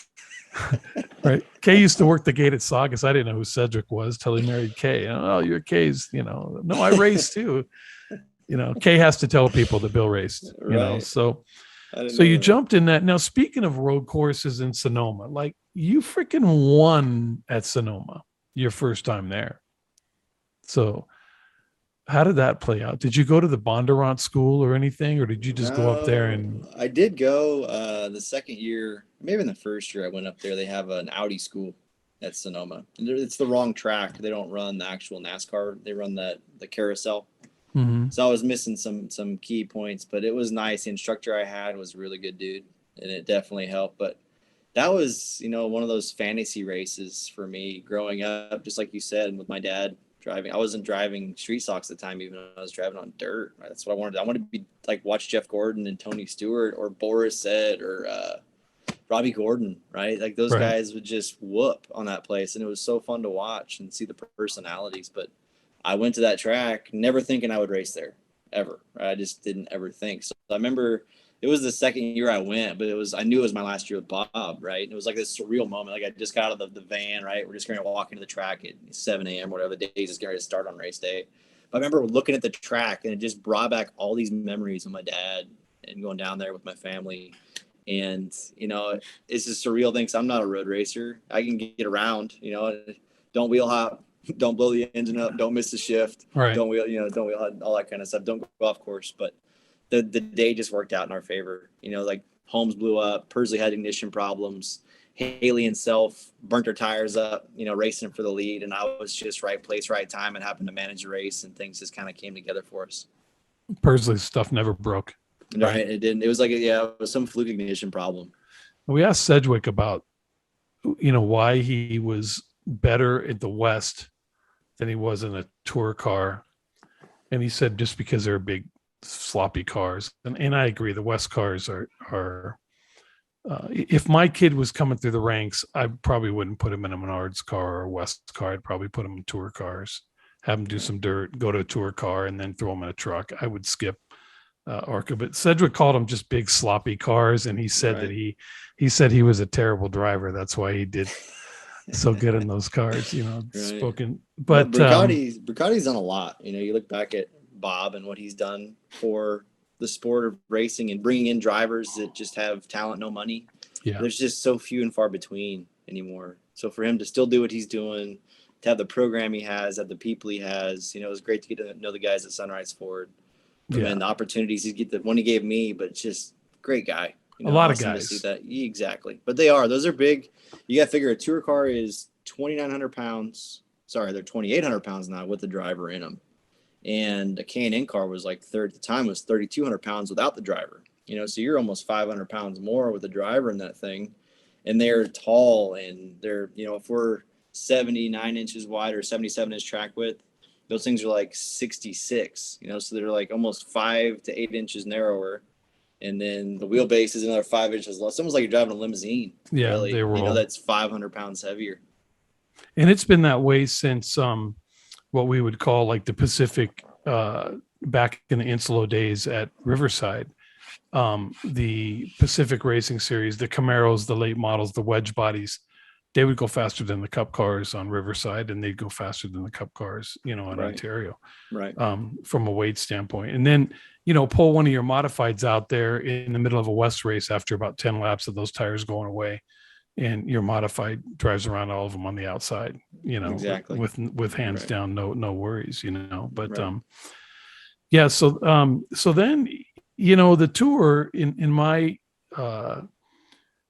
right. Kay used to work the gate at Saugus. I didn't know who Cedric was till he married Kay. Oh, you're Kay's, no, I raced too. Kay has to tell people that Bill raced, so you jumped in that. Now, speaking of road courses in Sonoma, like you freaking won at Sonoma your first time there. So how did that play out? Did you go to the Bondurant school or anything, or did you just go up there? And I did go the second year, maybe in the first year I went up there. They have an Audi school at Sonoma. It's the wrong track. They don't run the actual NASCAR. They run the carousel. Mm-hmm. So I was missing some key points, but it was nice. The instructor I had was a really good dude, and it definitely helped. But that was, one of those fantasy races for me growing up, just like you said, with my dad driving. I wasn't driving street stocks at the time, even I was driving on dirt. Right? That's what I wanted. I wanted to be like watch Jeff Gordon and Tony Stewart or Boris Said or Robbie Gordon, right? Like those guys would just whoop on that place, and it was so fun to watch and see the personalities. But I went to that track never thinking I would race there ever. Right? I just didn't ever think. So I remember it was the second year I went, but I knew it was my last year with Bob, right? And it was like this surreal moment. Like I just got out of the van, right? We're just going to walk into the track at 7 a.m. whatever the day is getting ready to start on race day. But I remember looking at the track and it just brought back all these memories of my dad and going down there with my family. And, it's a surreal thing. 'Cause I'm not a road racer. I can get around, don't wheel hop, don't blow the engine up, don't miss the shift, right. don't wheel hop, all that kind of stuff. Don't go off course. But the day just worked out in our favor. Like Holmes blew up, Pursley had ignition problems, Haley and Self burnt their tires up, racing for the lead. And I was just right place, right time, and happened to manage the race, and things just kind of came together for us. Pursley's stuff never broke. Right. It didn't. It was like, it was some fluke ignition problem. We asked Sedgwick about, why he was better at the West than he was in a tour car. And he said, just because they're big, sloppy cars. And I agree. The West cars are if my kid was coming through the ranks, I probably wouldn't put him in a Menards car or a West car. I'd probably put him in tour cars, have him do some dirt, go to a tour car, and then throw him in a truck. I would skip Orca, but Cedric called them just big sloppy cars, and he said that he said he was a terrible driver. That's why he did so good in those cars, spoken. But Bruncati's done a lot. You look back at Bob and what he's done for the sport of racing and bringing in drivers that just have talent, no money. Yeah, there's just so few and far between anymore. So for him to still do what he's doing, to have the program he has, have the people he has. You know, it was great to get to know the guys at Sunrise Ford. And the opportunities he get, the one he gave me, but just great guy. You know, a lot of awesome guys. to see that. Exactly. But those are big. You got to figure a tour car is 2,900 pounds. Sorry, they're 2,800 pounds now with the driver in them. And a K&N car was like at the time was 3,200 pounds without the driver. You know, so you're almost 500 pounds more with the driver in that thing. And they're tall, and they're, you know, if we're 79 inches wide or 77 inch track width, those things are like 66, you know, so they're like almost 5 to 8 inches narrower. And then the wheelbase is another 5 inches less. It's almost like you're driving a limousine. Yeah, really. they roll. You know, that's 500 pounds heavier. And it's been that way since what we would call like the Pacific back in the Insolo days at Riverside. The Pacific Racing Series, the Camaros, the late models, the wedge bodies, they would go faster than the Cup cars on Riverside, and they'd go faster than the Cup cars, you know, in Ontario, right? From a weight standpoint. And then, you know, pull one of your modifieds out there in the middle of a West race after about 10 laps of those tires going away, and your modified drives around all of them on the outside, you know, exactly, with hands down, no worries, you know. But right. So then, you know, the tour in my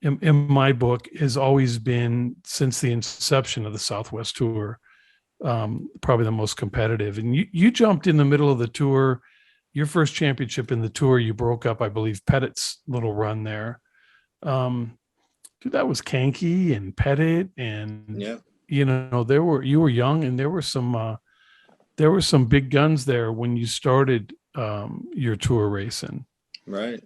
in my book has always been, since the inception of the Southwest Tour, probably the most competitive. And you jumped in the middle of the tour. Your first championship in the tour, you broke up, I believe, Pettit's little run there. Dude, that was Kanky and Pettit, and you know, you were young, and there were some big guns there when you started your tour racing. Right.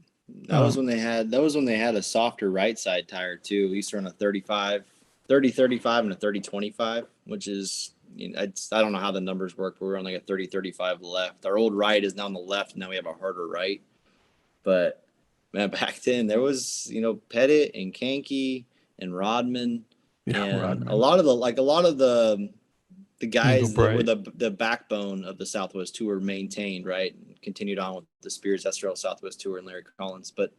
That was when they had a softer right side tire too. We used to run a 30-35 and a 30-25, which is, you know, I don't know how the numbers work, but we're on like a 30-35 left. Our old right is now on the left, and now we have a harder right. But man, back then there was, you know, Pettit and Kanky and Rodman, and a lot of the guys that were the backbone of the Southwest Tour maintained, right, and continued on with the Spears SRL Southwest Tour and Larry Collins. But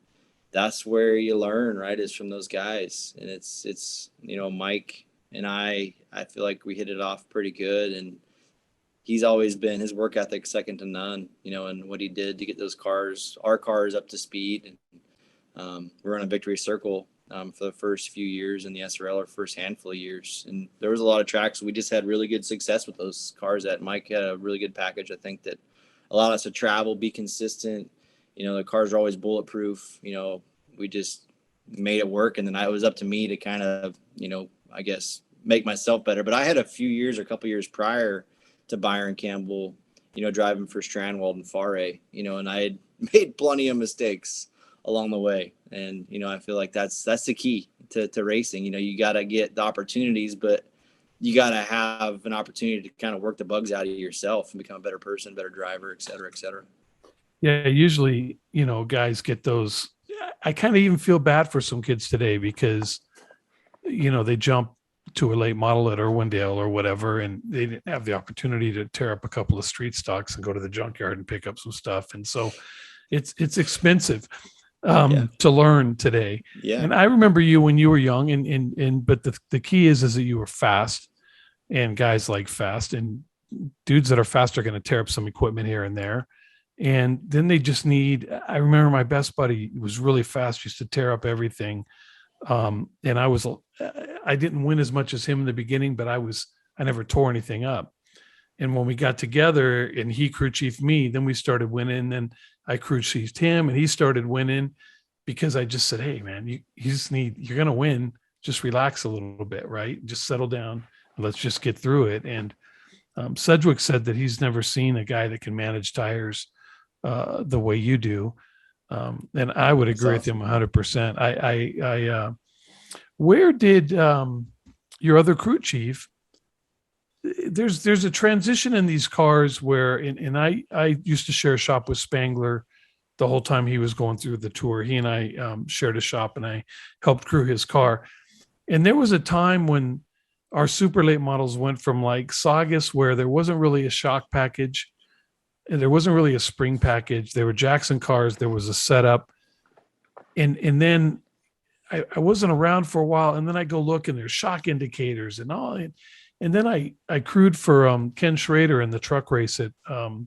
that's where you learn, right, is from those guys. And it's you know, Mike and I feel like we hit it off pretty good, and he's always been, his work ethic second to none, you know, and what he did to get our cars up to speed. And we're on a victory circle for the first few years in the SRL, our first handful of years. And there was a lot of tracks. We just had really good success with those cars. That Mike had a really good package, I think, that allowed us to travel, be consistent. You know, the cars are always bulletproof. You know, we just made it work. And then it was up to me to kind of, you know, I guess, make myself better. But I had a couple years prior to Byron Campbell, you know, driving for Strandwald and Faray, you know, and I had made plenty of mistakes along the way. And, you know, I feel like that's the key to racing. You know, you got to get the opportunities, but you got to have an opportunity to kind of work the bugs out of yourself and become a better person, better driver, et cetera, et cetera. Yeah. Usually, you know, guys get those. I kind of even feel bad for some kids today because, you know, they jump to a late model at Irwindale or whatever, and they didn't have the opportunity to tear up a couple of street stocks and go to the junkyard and pick up some stuff. And so it's expensive to learn today. Yeah. And I remember you when you were young, but the key is that you were fast, and guys like fast, and dudes that are fast are going to tear up some equipment here and there. And then they just need, I remember my best buddy was really fast, used to tear up everything. And I didn't win as much as him in the beginning, but I never tore anything up. And when we got together and he crew chiefed me, then we started winning. Then I crew chiefed him and he started winning, because I just said, hey man, you're going to win. Just relax a little bit, right? Just settle down and let's just get through it. And Sedgwick said that he's never seen a guy that can manage tires the way you do. And I would agree with him 100%. Where did your other crew chief, there's a transition in these cars where, and I used to share a shop with Spangler the whole time he was going through the tour. He and I shared a shop, and I helped crew his car. And there was a time when our super late models went from like Saugus, where there wasn't really a shock package, and there wasn't really a spring package. There were Jackson cars. There was a setup. And then I wasn't around for a while. And then I go look, and there's shock indicators and all. And then I crewed for Ken Schrader in the truck race at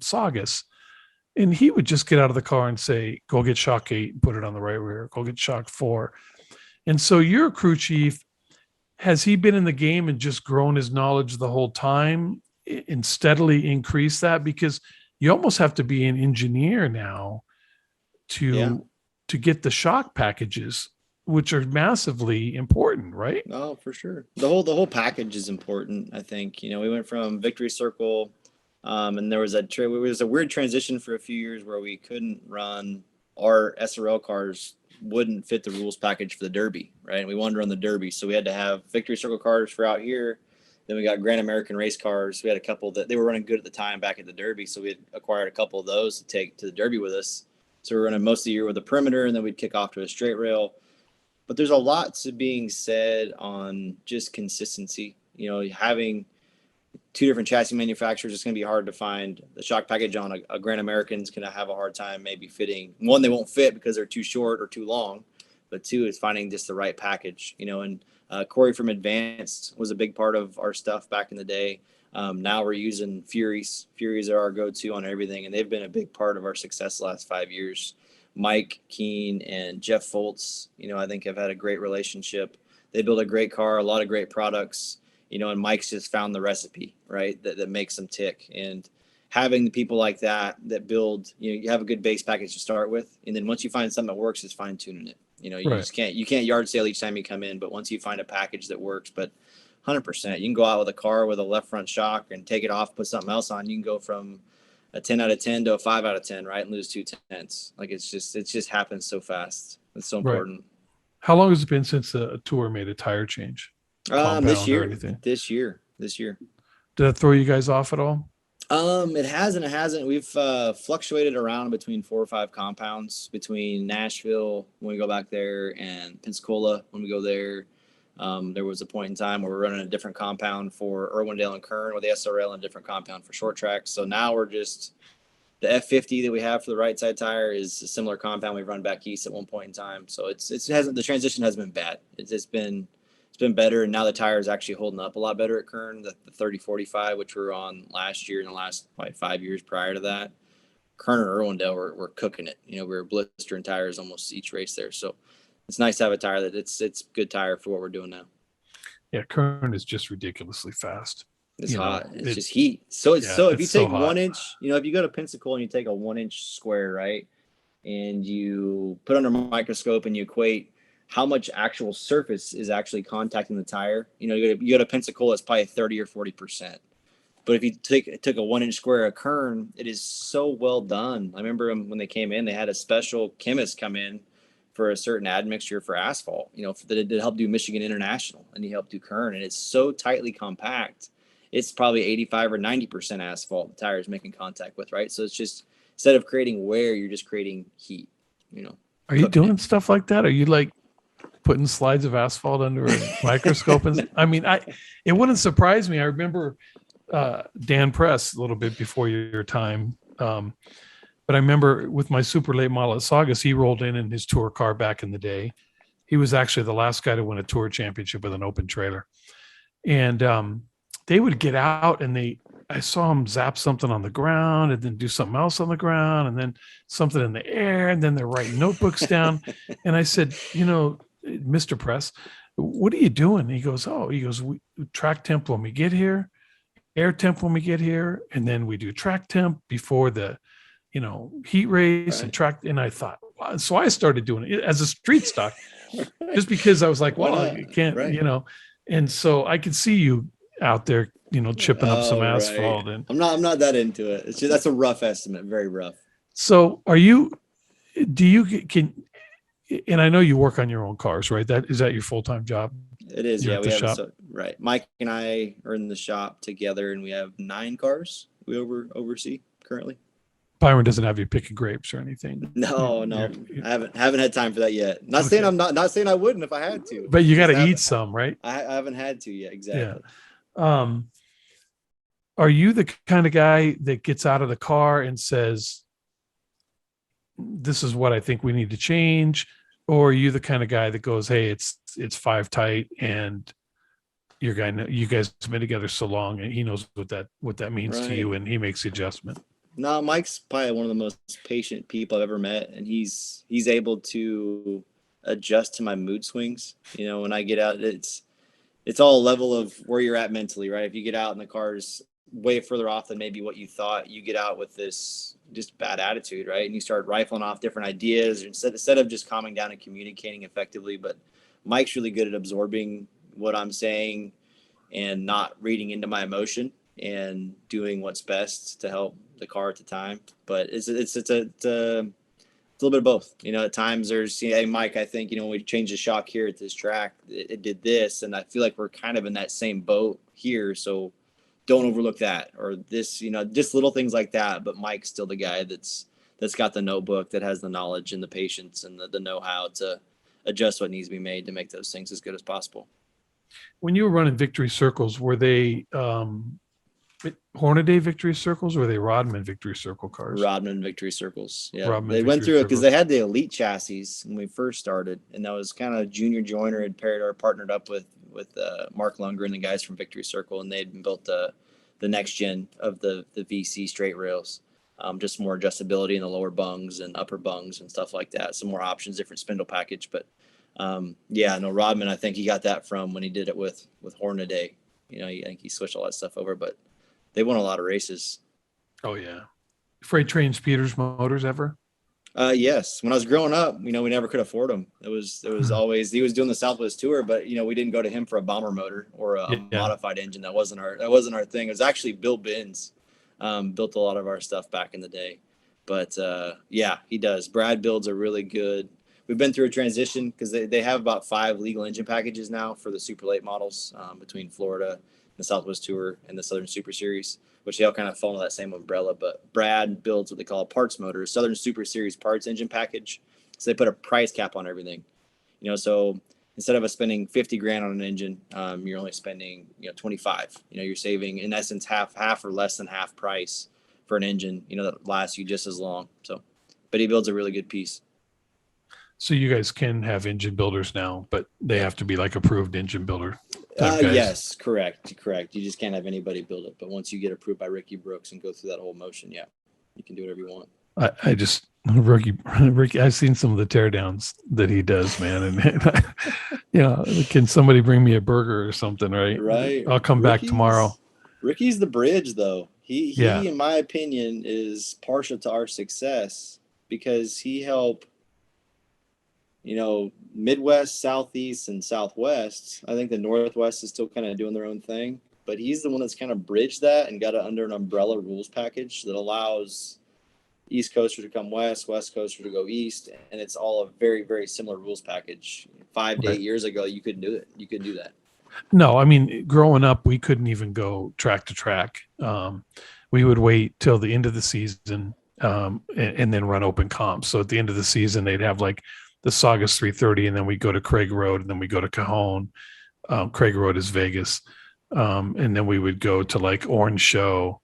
Saugus. And he would just get out of the car and say, go get shock 8 and put it on the right rear, go get shock 4. And so you're a crew chief. Has he been in the game and just grown his knowledge the whole time and steadily increased that? Because you almost have to be an engineer now to get the shock packages, which are massively important, right? Oh, for sure. The whole package is important. I think, we went from Victory Circle, and there was a weird transition for a few years where we couldn't run our SRL cars wouldn't fit the rules package for the Derby, right? And we wanted to run the Derby, so we had to have Victory Circle cars for out here. Then we got Grand American race cars. We had a couple that they were running good at the time back at the Derby, so we had acquired a couple of those to take to the Derby with us. So we were running most of the year with a perimeter, and then we'd kick off to a straight rail. But there's a lot to being said on just consistency. Having two different chassis manufacturers, it's going to be hard to find the shock package on a Grand American's going to have a hard time maybe fitting. One, they won't fit because they're too short or too long, but two is finding just the right package, and Corey from Advanced was a big part of our stuff back in the day. Now we're using Furies. Furies are our go-to on everything, and they've been a big part of our success the last 5 years. Mike Keene and Jeff Foltz, I think have had a great relationship. They build a great car, a lot of great products, and Mike's just found the recipe, right, that makes them tick. And having the people like that build, you have a good base package to start with. And then once you find something that works, it's fine tuning it. You Right. just can't yard sale each time you come in, but once you find a package that works, but 100%, you can go out with a car with a left front shock and take it off, put something else on. You can go from a 10 out of 10 to a 5 out of 10, right? And lose 2/10. Like it just happens so fast. It's so Right. important. How long has it been since a tour made a tire change? Compound This or year. anything? This year. Did that throw you guys off at all? It hasn't. We've fluctuated around between 4 or 5 compounds between Nashville when we go back there and Pensacola when we go there. There was a point in time where we're running a different compound for Irwindale and Kern with the SRL and a different compound for short track. So now we're just the F50 that we have for the right side tire is a similar compound we run back east at one point in time. So the transition hasn't been bad. It's been better, and now the tire is actually holding up a lot better at Kern. The 3045, which we were on last year and the last 5 years prior to that, Kern and Irwindale we're cooking it. We were blistering tires almost each race there. So it's nice to have a tire that it's good tire for what we're doing now. Yeah, Kern is just ridiculously fast. It's hot. It's just heat. So if you take 1 inch, if you go to Pensacola and you take a 1 inch square, right, and you put under a microscope and you equate how much actual surface is actually contacting the tire, you go to Pensacola, it's probably 30 or 40%. But if you took a 1 inch square of Kern, it is so well done. I remember when they came in, they had a special chemist come in for a certain admixture for asphalt, that helped do Michigan International, and he helped do Kern, and it's so tightly compact. It's probably 85 or 90% asphalt the tire is making contact with, right? So it's just, instead of creating wear, you're just creating heat, Are you doing stuff like that? Are you like putting slides of asphalt under a microscope? And I mean, it wouldn't surprise me. I remember Dan Press a little bit before your time. But I remember with my super late model at Saugus, he rolled in his tour car back in the day. He was actually the last guy to win a tour championship with an open trailer. And they would get out and I saw him zap something on the ground and then do something else on the ground and then something in the air. And then they're writing notebooks down. And I said, Mr. Press, what are you doing? He goes, we track temp when we get here, air temp when we get here. And then we do track temp before the, heat race, right, and track. And I thought, wow. So I started doing it as a street stock, just because I was like, well, I can't, right, and so I could see you out there, chipping up some asphalt. Right. And I'm not that into it. It's just, that's a rough estimate, very rough. So and I know you work on your own cars, right? Is that your full-time job? It is. Yeah. We have right. Mike and I are in the shop together, and we have 9 cars we oversee currently. Byron doesn't have you picking grapes or anything. No. I haven't had time for that yet. Not saying I'm not saying I wouldn't if I had to. But you got to eat some, right? I haven't had to yet. Exactly. Yeah. Are you the kind of guy that gets out of the car and says, this is what I think we need to change? Or are you the kind of guy that goes, hey, it's 5 tight and your guy, you guys have been together so long, and he knows what that means to you, Right. and he makes the adjustment. No, Mike's probably one of the most patient people I've ever met, and he's able to adjust to my mood swings. When I get out, it's all a level of where you're at mentally, right? If you get out and the car's way further off than maybe what you thought, you get out with this just bad attitude, right? And you start rifling off different ideas instead of just calming down and communicating effectively. But Mike's really good at absorbing what I'm saying and not reading into my emotion and doing what's best to help the car at the time. But it's a little bit of both. At times there's, hey, Mike, I think, when we changed the shock here at this track, it did this. And I feel like we're kind of in that same boat here. So don't overlook that, or this, just little things like that. But Mike's still the guy that's got the notebook, that has the knowledge and the patience and the know-how to adjust what needs to be made to make those things as good as possible. When you were running victory circles, were they Hornaday victory circles, or were they Rodman victory circle cars? Rodman victory circles. Yeah. Rodman They went victory through it because circles. they had the elite chassis when we first started. And that was kind of Junior Joyner had partnered up with Mark Lunger and the guys from Victory Circle. And they'd built the next gen of the VC straight rails. Just more adjustability in the lower bungs and upper bungs and stuff like that. Some more options, different spindle package. But Rodman, I think he got that from when he did it with Hornaday. I think he switched all that stuff over, but they won a lot of races. Oh yeah. Freight Train Speeders motors ever? Yes. When I was growing up, we never could afford them. It was always, he was doing the Southwest tour, but we didn't go to him for a bomber motor or a modified engine. That wasn't our thing. It was actually Bill Binns, built a lot of our stuff back in the day. But he does. Brad builds a really good. We've been through a transition because they have about 5 legal engine packages now for the super late models, between Florida, the Southwest Tour, and the Southern Super Series, which they all kind of fall under that same umbrella. But Brad builds what they call a parts motor, Southern Super Series parts engine package. So they put a price cap on everything. So instead of us spending 50 grand on an engine, you're only spending 25. You're saving in essence half or less than half price for an engine, that lasts you just as long. So, but he builds a really good piece. So you guys can have engine builders now, but they have to be like approved engine builder type guys. Yes, correct. You just can't have anybody build it. But once you get approved by Ricky Brooks and go through that whole motion, you can do whatever you want. I just Ricky, I've seen some of the teardowns that he does, man. And can somebody bring me a burger or something? Right. I'll come back tomorrow. Ricky's the bridge, though. He, in my opinion, is partial to our success because he helped, Midwest, Southeast, and Southwest. I think the Northwest is still kind of doing their own thing, but he's the one that's kind of bridged that and got it under an umbrella rules package that allows East Coaster to come west, West Coaster to go east, and it's all a very, very similar rules package. 5 to 8 years ago, you couldn't do it. You couldn't do that. No, I mean, growing up, we couldn't even go track to track. We would wait till the end of the season and then run open comps. So at the end of the season, they'd have like the Saugus 330, and then we go to Craig Road, and then we go to Cajon. Craig Road is Vegas. And then we would go to like Orange Show.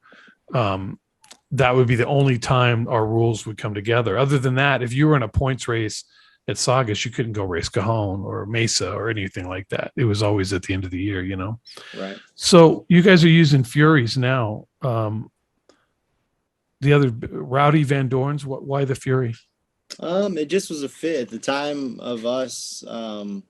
That would be the only time our rules would come together. Other than that, if you were in a points race at Saugus, you couldn't go race Cajon or Mesa or anything like that. It was always at the end of the year, Right. So you guys are using Furies now. The other Rowdy Van Dorns, why the Fury? It just was a fit at the time of us. I don't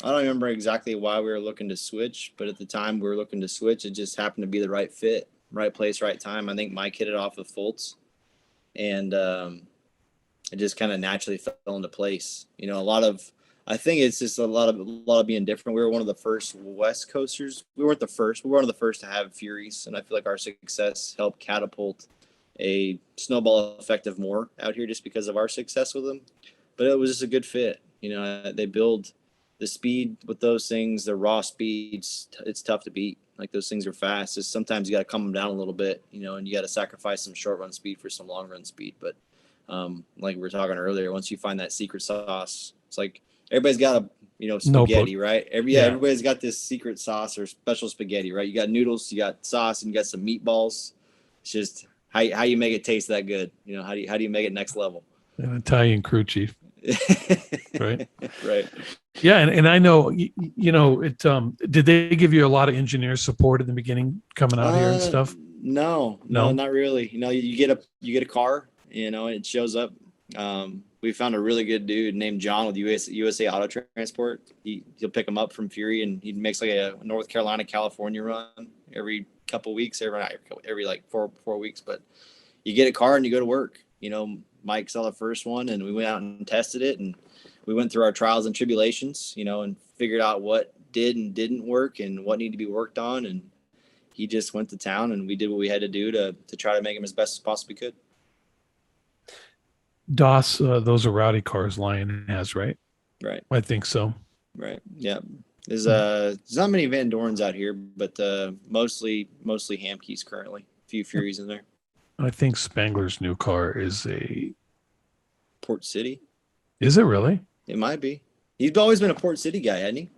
remember exactly why we were looking to switch, but at the time we were looking to switch, it just happened to be the right fit, right place, right time. I think Mike hit it off with Fultz, and it just kind of naturally fell into place. I think it's just a lot of being different. We were one of the first West Coasters. We weren't the first. We were one of the first to have Furies, and I feel like our success helped catapult a snowball effect of more out here just because of our success with them. But it was just a good fit. They build the speed with those things, the raw speeds. It's tough to beat. Like those things are fast. Just sometimes you got to calm them down a little bit, and you got to sacrifice some short run speed for some long run speed. But like we were talking earlier, once you find that secret sauce, it's like everybody's got a spaghetti, right? Everybody's got this secret sauce or special spaghetti, right? You got noodles, you got sauce, and you got some meatballs. It's just how you make it taste that good. How do you make it next level? An Italian crew chief. Right. Right. Yeah. And I know, did they give you a lot of engineer support in the beginning coming out here and stuff? No, No? not really. You get a car, and it shows up. We found a really good dude named John with USA Auto Transport. He'll pick him up from Fury, and he makes like a North Carolina, California run every couple weeks, every like four weeks. But you get a car and you go to work. Mike saw the first one, and we went out and tested it, and we went through our trials and tribulations, and figured out what did and didn't work and what needed to be worked on. And he just went to town, and we did what we had to do to try to make him as best as possibly could. DOS, those are rowdy cars Lion has, right? Right. I think so. Right. Yeah. There's not many Van Dorns out here, but mostly Hamkeys currently. A few Furies in there. I think Spangler's new car is a Port City. Is it really? It might be. He's always been a Port City guy, hasn't he?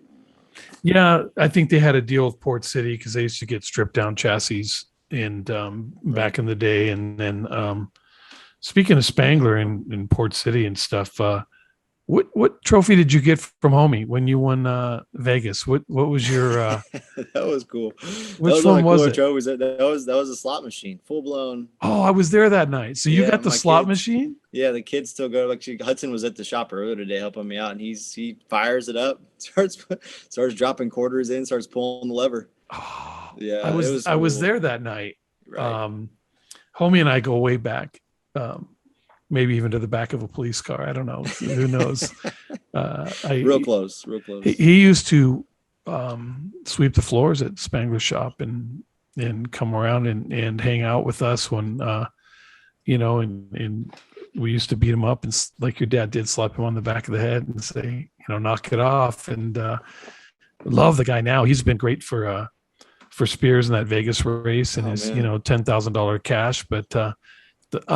Yeah, I think they had a deal with Port City because they used to get stripped down chassis and back in the day. And then speaking of Spangler and Port City and stuff, what trophy did you get from homie when you won Vegas? What was your That was cool. Which one was it? Trophies. That was a slot machine, full blown. Oh, I was there that night. So you got the slot machine? Yeah, the kids still go. Actually, Hudson was at the shop earlier today helping me out, and he fires it up, starts dropping quarters in, starts pulling the lever. Oh, Yeah, I was there that night. Right. Homie and I go way back. Maybe even to the back of a police car. I don't know. Who knows? Real close. He used to sweep the floors at Spangler's shop and come around and hang out with us when, and we used to beat him up and like your dad did, slap him on the back of the head and say, knock it off. And love the guy now. He's been great for Spears in that Vegas race and his, $10,000 cash. But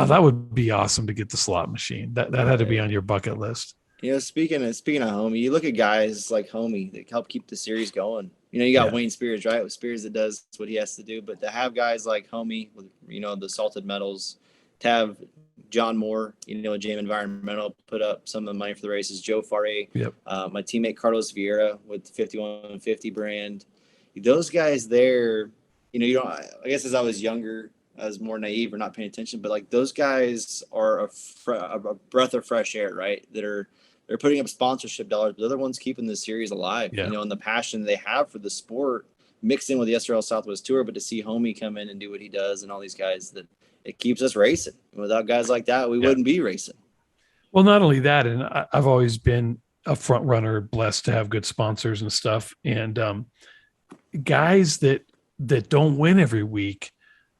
that would be awesome to get the slot machine. That had to be on your bucket list. Speaking of Homie, you look at guys like Homie that help keep the series going. You got Wayne Spears, right? With Spears that does what he has to do, but to have guys like Homie with the salted metals, to have John Moore, JM Environmental put up some of the money for the races. Joe Farre, my teammate Carlos Vieira with the 5150 brand. Those guys there, I guess as I was younger, I was more naive or not paying attention, but like those guys are a breath of fresh air, right? They're putting up sponsorship dollars, but they're the ones keeping the series alive, and the passion they have for the sport mixed in with the SRL Southwest Tour. But to see Homie come in and do what he does and all these guys, that it keeps us racing. Without guys like that, we wouldn't be racing. Well, not only that, and I've always been a front runner, blessed to have good sponsors and stuff. And guys that don't win every week,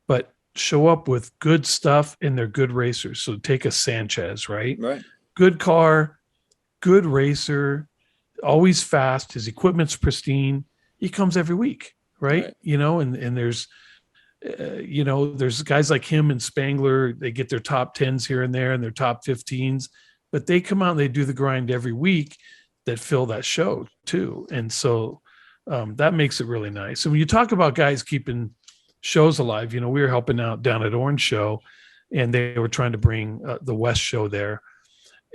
but show up with good stuff and they're good racers. So take a Sanchez, right? Right. Good car, good racer, always fast. His equipment's pristine. He comes every week, right? And there's, there's guys like him and Spangler. They get their top 10s here and there and their top 15s, but they come out and they do the grind every week that fill that show too. And so that makes it really nice. And when you talk about guys keeping shows alive, we were helping out down at Orange Show and they were trying to bring the West Show there.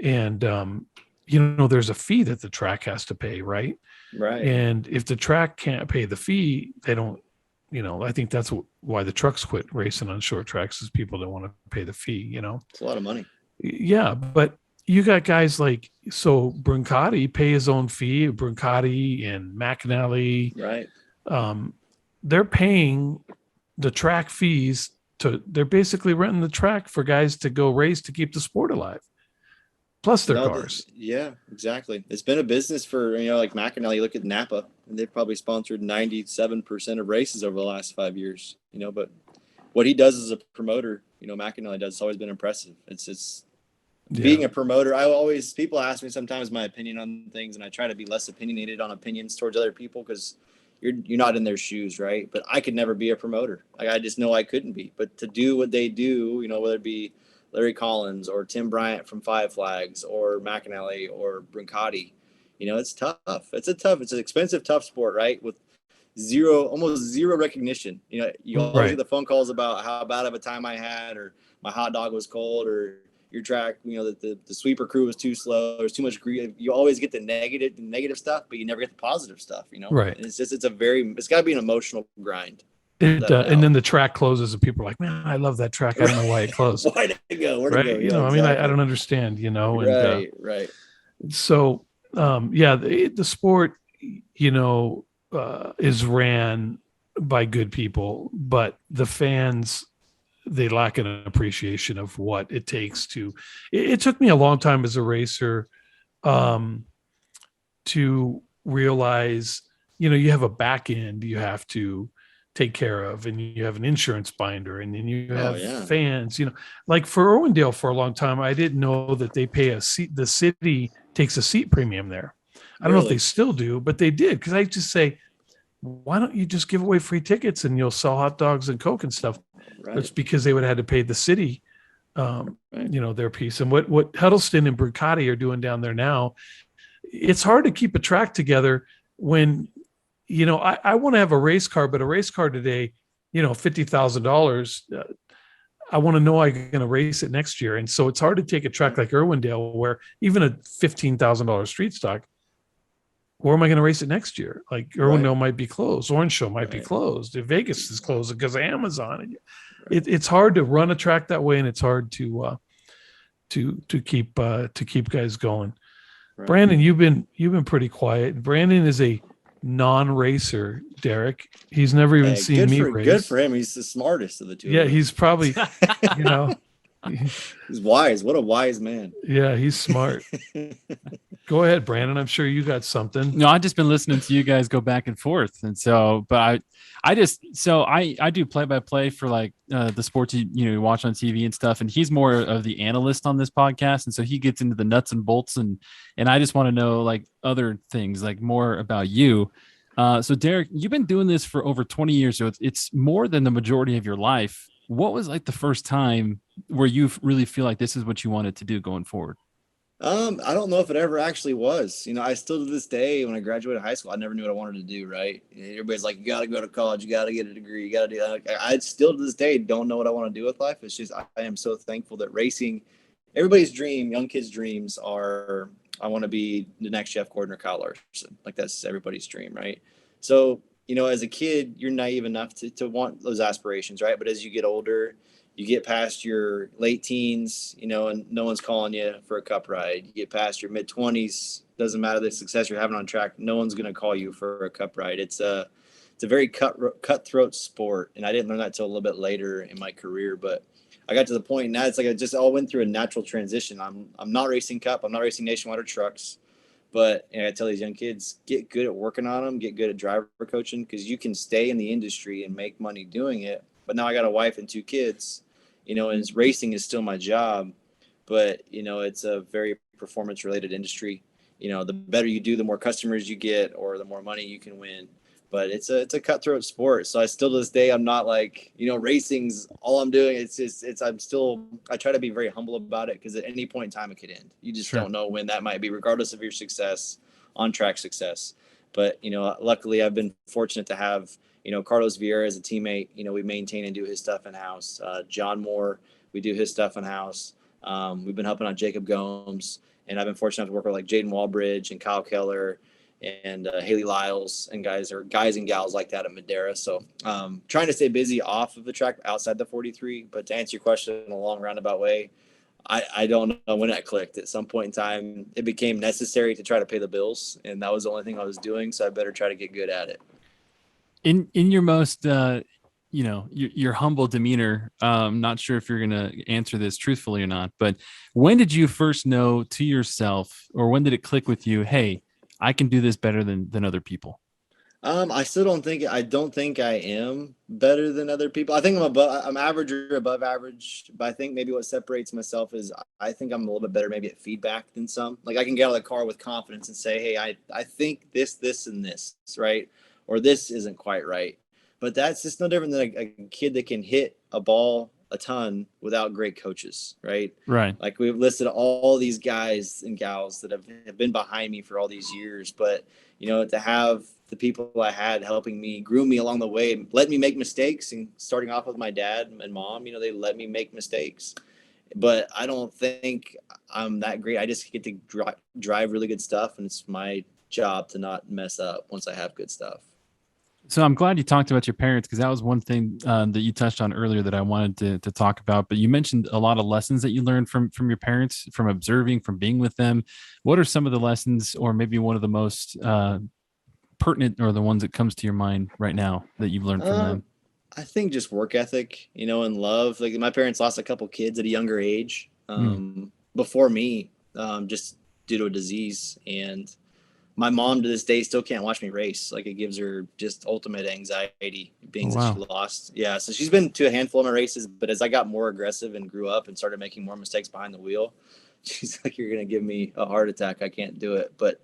And, there's a fee that the track has to pay, right? Right. And if the track can't pay the fee, they don't, I think that's why the trucks quit racing on short tracks is people don't want to pay the fee, It's a lot of money. Yeah. But you got guys like, so Bruncati pay his own fee, Bruncati and McAnally. Right. They're paying the track fees they're basically renting the track for guys to go race to keep the sport alive. Plus their cars. Yeah, exactly. It's been a business for, like McAnally. Look at Napa, and they've probably sponsored 97% of races over the last 5 years, but what he does as a promoter, McAnally does, it's always been impressive. It's being a promoter. People ask me sometimes my opinion on things, and I try to be less opinionated on opinions towards other people because you're not in their shoes, right? But I could never be a promoter. Like, I just know I couldn't be. But to do what they do, whether it be Larry Collins or Tim Bryant from Five Flags or McAnally or Bruncati, it's tough. It's an expensive, tough sport, right? With almost zero recognition. You always get the phone calls about how bad of a time I had, or my hot dog was cold, or your track, you know, that the sweeper crew was too slow. There's too much grease. You always get the negative stuff, but you never get the positive stuff, you know? Right. And it's got to be an emotional grind. And then the track closes and people are like, man, I love that track. I don't know why it closed. Why'd it go? Where'd Right. it go? You Yeah, know, exactly. I mean, I don't understand, you know, and Right. so, yeah, the sport, you know, is ran by good people, but the fans, they lack an appreciation of what it takes to, it took me a long time as a racer, to realize, you know, you have a back end you have to take care of, and you have an insurance binder, and then you have fans, you know, like for Irwindale for a long time, I didn't know that they pay a seat. The city takes a seat premium there. I don't know if they still do, but they did. Cause I just say, why don't you just give away free tickets and you'll sell hot dogs and Coke and stuff? Right. It's because they would have had to pay the city, you know, their piece. And what Huddleston and Bruncati are doing down there now, it's hard to keep a track together when, you know, I want to have a race car, but a race car today, you know, $50,000, I want to know I'm going to race it next year. And so it's hard to take a track like Irwindale, where even a $15,000 street stock, where am I going to race it next year? Like Irwindale might be closed. Orange Show might be closed. If Vegas is closed because of Amazon. It's hard to run a track that way. And it's hard to keep guys going. Right. Brandon, you've been pretty quiet. Brandon is a non-racer, Derek. He's never even seen me race. Good for him. He's the smartest of the two. Yeah, he's probably, you know. He's wise. What a wise man. Yeah, he's smart. Go ahead, Brandon. I'm sure you got something. No, I've just been listening to you guys go back and forth. And so, but I do play-by-play for like the sports you watch on TV and stuff. And he's more of the analyst on this podcast. And so he gets into the nuts and bolts, and I just want to know like other things, like more about you. So Derek, you've been doing this for over 20 years. So it's more than the majority of your life. What was like the first time where you really feel like this is what you wanted to do going forward? I don't know if it ever actually was. You know, I still to this day, when I graduated high school, I never knew what I wanted to do. Right? Everybody's like, you got to go to college, you got to get a degree, you got to do that. I still to this day don't know what I want to do with life. It's just I am so thankful that racing, everybody's dream, young kids' dreams are, I want to be the next Jeff Gordon or Kyle Larson. Like that's everybody's dream, right? So, you know, as a kid, you're naive enough to want those aspirations, right? But as you get older, you get past your late teens, you know, and no one's calling you for a cup ride. You get past your mid-20s, doesn't matter the success you're having on track, no one's going to call you for a cup ride. It's a very cutthroat sport, and I didn't learn that till a little bit later in my career. But I got to the point now, it's like I just all went through a natural transition. I'm not racing cup, I'm not racing nationwide or trucks. But I tell these young kids, get good at working on them, get good at driver coaching, because you can stay in the industry and make money doing it. But now I got a wife and 2 kids, you know, and racing is still my job. But, you know, it's a very performance related industry. You know, the better you do, the more customers you get or the more money you can win. But it's a cutthroat sport. So I still to this day, I'm not like, you know, racing's all I'm doing. I try to be very humble about it, because at any point in time it could end. You just don't know when that might be, regardless of your success, on track success. But, you know, luckily I've been fortunate to have, you know, Carlos Vieira as a teammate. You know, we maintain and do his stuff in house. John Moore, we do his stuff in house. We've been helping on Jacob Gomes, and I've been fortunate to work with like Jaden Walbridge and Kyle Keller and Haley Lyles and guys and gals like that at Madera. So trying to stay busy off of the track outside the 43. But to answer your question in a long roundabout way, I don't know when that clicked. At some point in time, it became necessary to try to pay the bills, and that was the only thing I was doing. So I better try to get good at it. In your most, you know, your humble demeanor, not sure if you're going to answer this truthfully or not, but when did you first know to yourself, or when did it click with you, hey, I can do this better than other people? I don't think I am better than other people. I think I'm average or above average, but I think maybe what separates myself is I think I'm a little bit better maybe at feedback than some. Like I can get out of the car with confidence and say, hey, I think this, and this, right? Or this isn't quite right. But that's just no different than a kid that can hit a ball a ton without great coaches, right? Right. Like we've listed all these guys and gals that have been behind me for all these years, but you know, to have the people I had helping me, groom me along the way, let me make mistakes, and starting off with my dad and mom, you know, they let me make mistakes. but I don't think I'm that great. I just get to drive really good stuff, and it's my job to not mess up once I have good stuff. So I'm glad you talked about your parents, because that was one thing that you touched on earlier that I wanted to talk about. But you mentioned a lot of lessons that you learned from your parents, from observing, from being with them. What are some of the lessons, or maybe one of the most pertinent, or the ones that comes to your mind right now that you've learned from them? I think just work ethic, and love. Like my parents lost a couple kids at a younger age before me, just due to a disease. And my mom to this day still can't watch me race. Like it gives her just ultimate anxiety being Oh, that she wow. lost. Yeah. So she's been to a handful of my races, but as I got more aggressive and grew up and started making more mistakes behind the wheel, she's like, you're going to give me a heart attack. I can't do it. But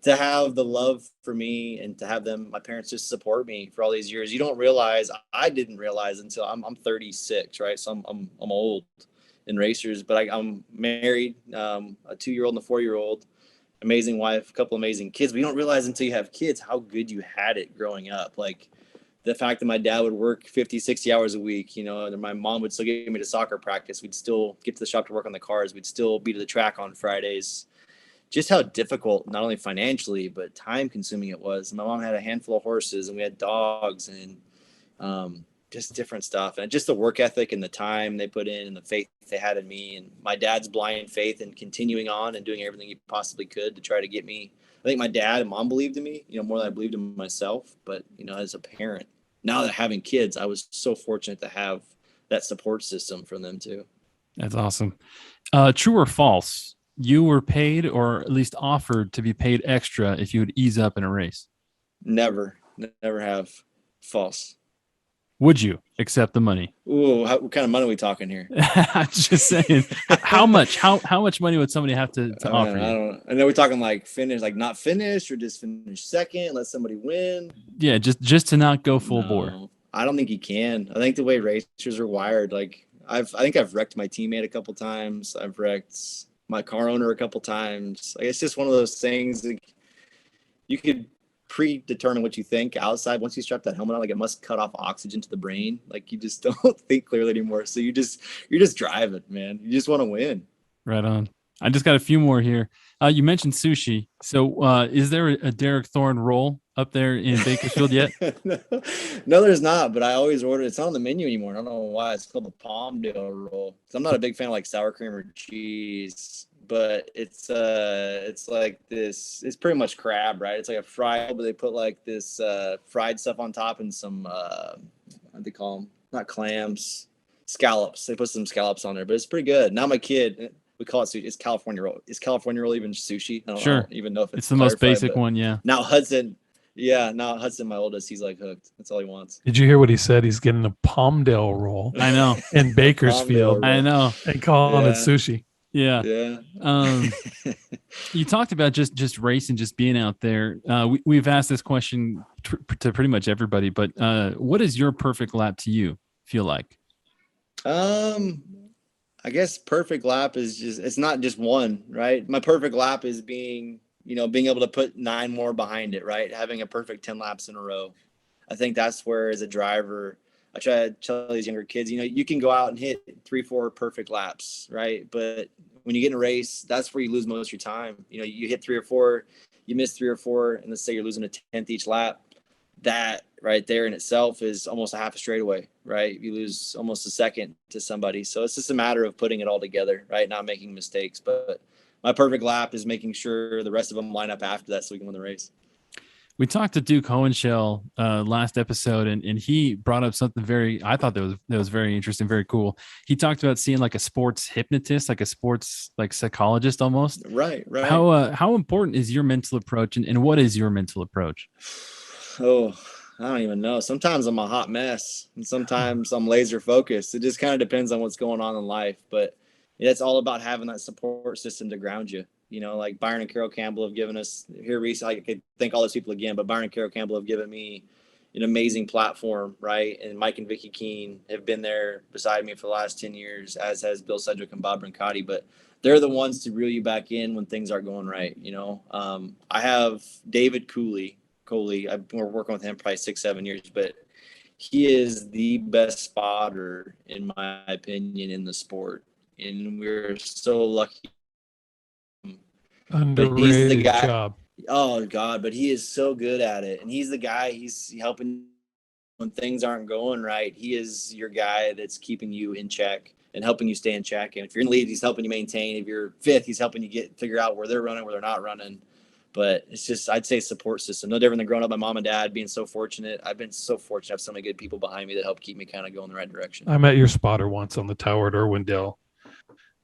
to have the love for me and to have them, my parents just support me for all these years. You don't realize, I didn't realize until I'm 36, right? So I'm old in racers, but I'm married, a 2-year-old and a 4-year-old, amazing wife, a couple amazing kids. But you don't realize until you have kids how good you had it growing up. Like the fact that my dad would work 50, 60 hours a week, and my mom would still get me to soccer practice. We'd still get to the shop to work on the cars. We'd still be to the track on Fridays. Just how difficult, not only financially, but time consuming it was. My mom had a handful of horses and we had dogs and just different stuff. And just the work ethic and the time they put in and the faith they had in me, and my dad's blind faith and continuing on and doing everything he possibly could to try to get me. I think my dad and mom believed in me, more than I believed in myself. But, as a parent, now that having kids, I was so fortunate to have that support system from them too. That's awesome. True or false? You were paid, or at least offered to be paid extra if you would ease up in a race. Never have. False. Would you accept the money? Ooh, what kind of money are we talking here? I'm just saying, how much? How much money would somebody have to offer you? I don't know. I know we're talking like finish, like not finish, or just finish second, let somebody win. Yeah, just to not go full bore. I don't think you can. I think the way racers are wired, like I think I've wrecked my teammate a couple times. I've wrecked my car owner a couple times. Like it's just one of those things that you could predetermine what you think outside. Once you strap that helmet on, like it must cut off oxygen to the brain. Like you just don't think clearly anymore. So you're just driving, man. You just want to win. Right on. I just got a few more here. You mentioned sushi. So is there a Derek Thorn roll up there in Bakersfield yet? No, there's not, but I always order. It's not on the menu anymore. I don't know why. It's called the Palmdale roll. So I'm not a big fan of like sour cream or cheese, but it's like this. It's pretty much crab, right? It's like a fry, but they put like this fried stuff on top and some what do they call them? Not clams, scallops. They put some scallops on there, but it's pretty good. Now my kid, we call it sushi. It's California roll. Is California roll even sushi? I don't even know if it's the most basic one. Yeah. Now Hudson, my oldest, he's like hooked. That's all he wants. Did you hear what he said? He's getting a Palmdale roll. I know. In Bakersfield. I know. And calling it sushi. Yeah. Yeah. You talked about just racing, just being out there. We've asked this question to pretty much everybody, but what is your perfect lap to you feel like? I guess perfect lap is it's not just one, right? My perfect lap is being able to put 9 more behind it, right? Having a perfect 10 laps in a row. I think that's where, as a driver, I try to tell these younger kids, you can go out and hit 3-4 perfect laps, right? But when you get in a race, that's where you lose most of your time. You hit 3 or 4, you miss 3 or 4, and let's say you're losing a 10th each lap. That right there in itself is almost a half a straightaway, right? You lose almost a second to somebody. So it's just a matter of putting it all together, right? Not making mistakes. But my perfect lap is making sure the rest of them line up after that so we can win the race. We talked to Duke Hohenschel last episode, and he brought up something I thought that was very interesting, very cool. He talked about seeing like a sports hypnotist, like a sports like psychologist almost. Right. How important is your mental approach, and what is your mental approach? Oh, I don't even know. Sometimes I'm a hot mess and sometimes I'm laser focused. It just kind of depends on what's going on in life. But it's all about having that support system to ground you. Like Byron and Carol Campbell have given us here recently. I could thank all those people again, but Byron and Carol Campbell have given me an amazing platform, right? And Mike and Vicky Keene have been there beside me for the last 10 years, as has Bill Sedgwick and Bob Bruncati. But they're the ones to reel you back in when things aren't going right. I have David Coley. I've been working with him probably 6-7 years, but he is the best spotter, in my opinion, in the sport. and we're so lucky. But he's the Underrated guy. job. Oh God, but he is so good at it, and he's the guy. He's helping when things aren't going right. He is your guy that's keeping you in check and helping you stay in check. And if you're in the lead, he's helping you maintain. If you're fifth, he's helping you figure out where they're running, where they're not running. But it's just, I'd say, support system. No different than growing up with my mom and dad, being so fortunate. I've been so fortunate to have so many good people behind me that help keep me kind of going the right direction. I met your spotter once on the tower at Irwindale,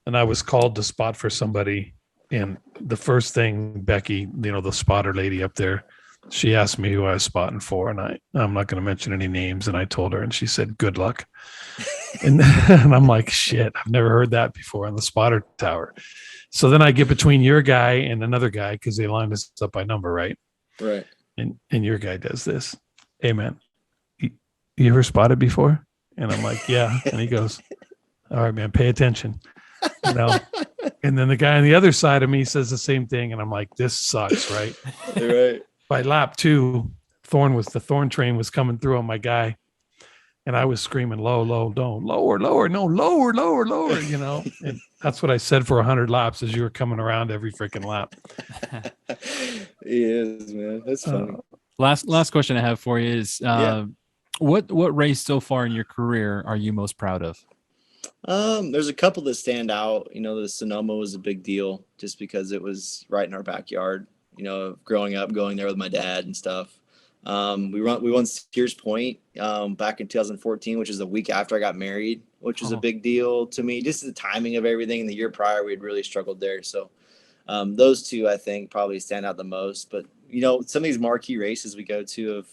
and I was called to spot for somebody. And the first thing, Becky, the spotter lady up there, she asked me who I was spotting for, and I'm not going to mention any names. And I told her, and she said, "Good luck." and I'm like, "Shit, I've never heard that before on the spotter tower." So then I get between your guy and another guy because they lined us up by number, right? Right. And your guy does this. "Hey, man, you ever spotted before?" And I'm like, "Yeah." And he goes, "All right, man, pay attention." And then the guy on the other side of me says the same thing, and I'm like, "This sucks," right? Right. By lap 2, the Thorn train was coming through on my guy, and I was screaming, "Low, don't lower, no, lower," and that's what I said for 100 laps as you were coming around every freaking lap. He is, man. That's funny. Last question I have for you is, what race so far in your career are you most proud of? There's a couple that stand out. The Sonoma was a big deal just because it was right in our backyard. Growing up, going there with my dad and stuff. We won Sears Point back in 2014, which is a week after I got married, which was a big deal to me. Just the timing of everything. In the year prior, we had really struggled there. So those two, I think, probably stand out the most. But some of these marquee races we go to have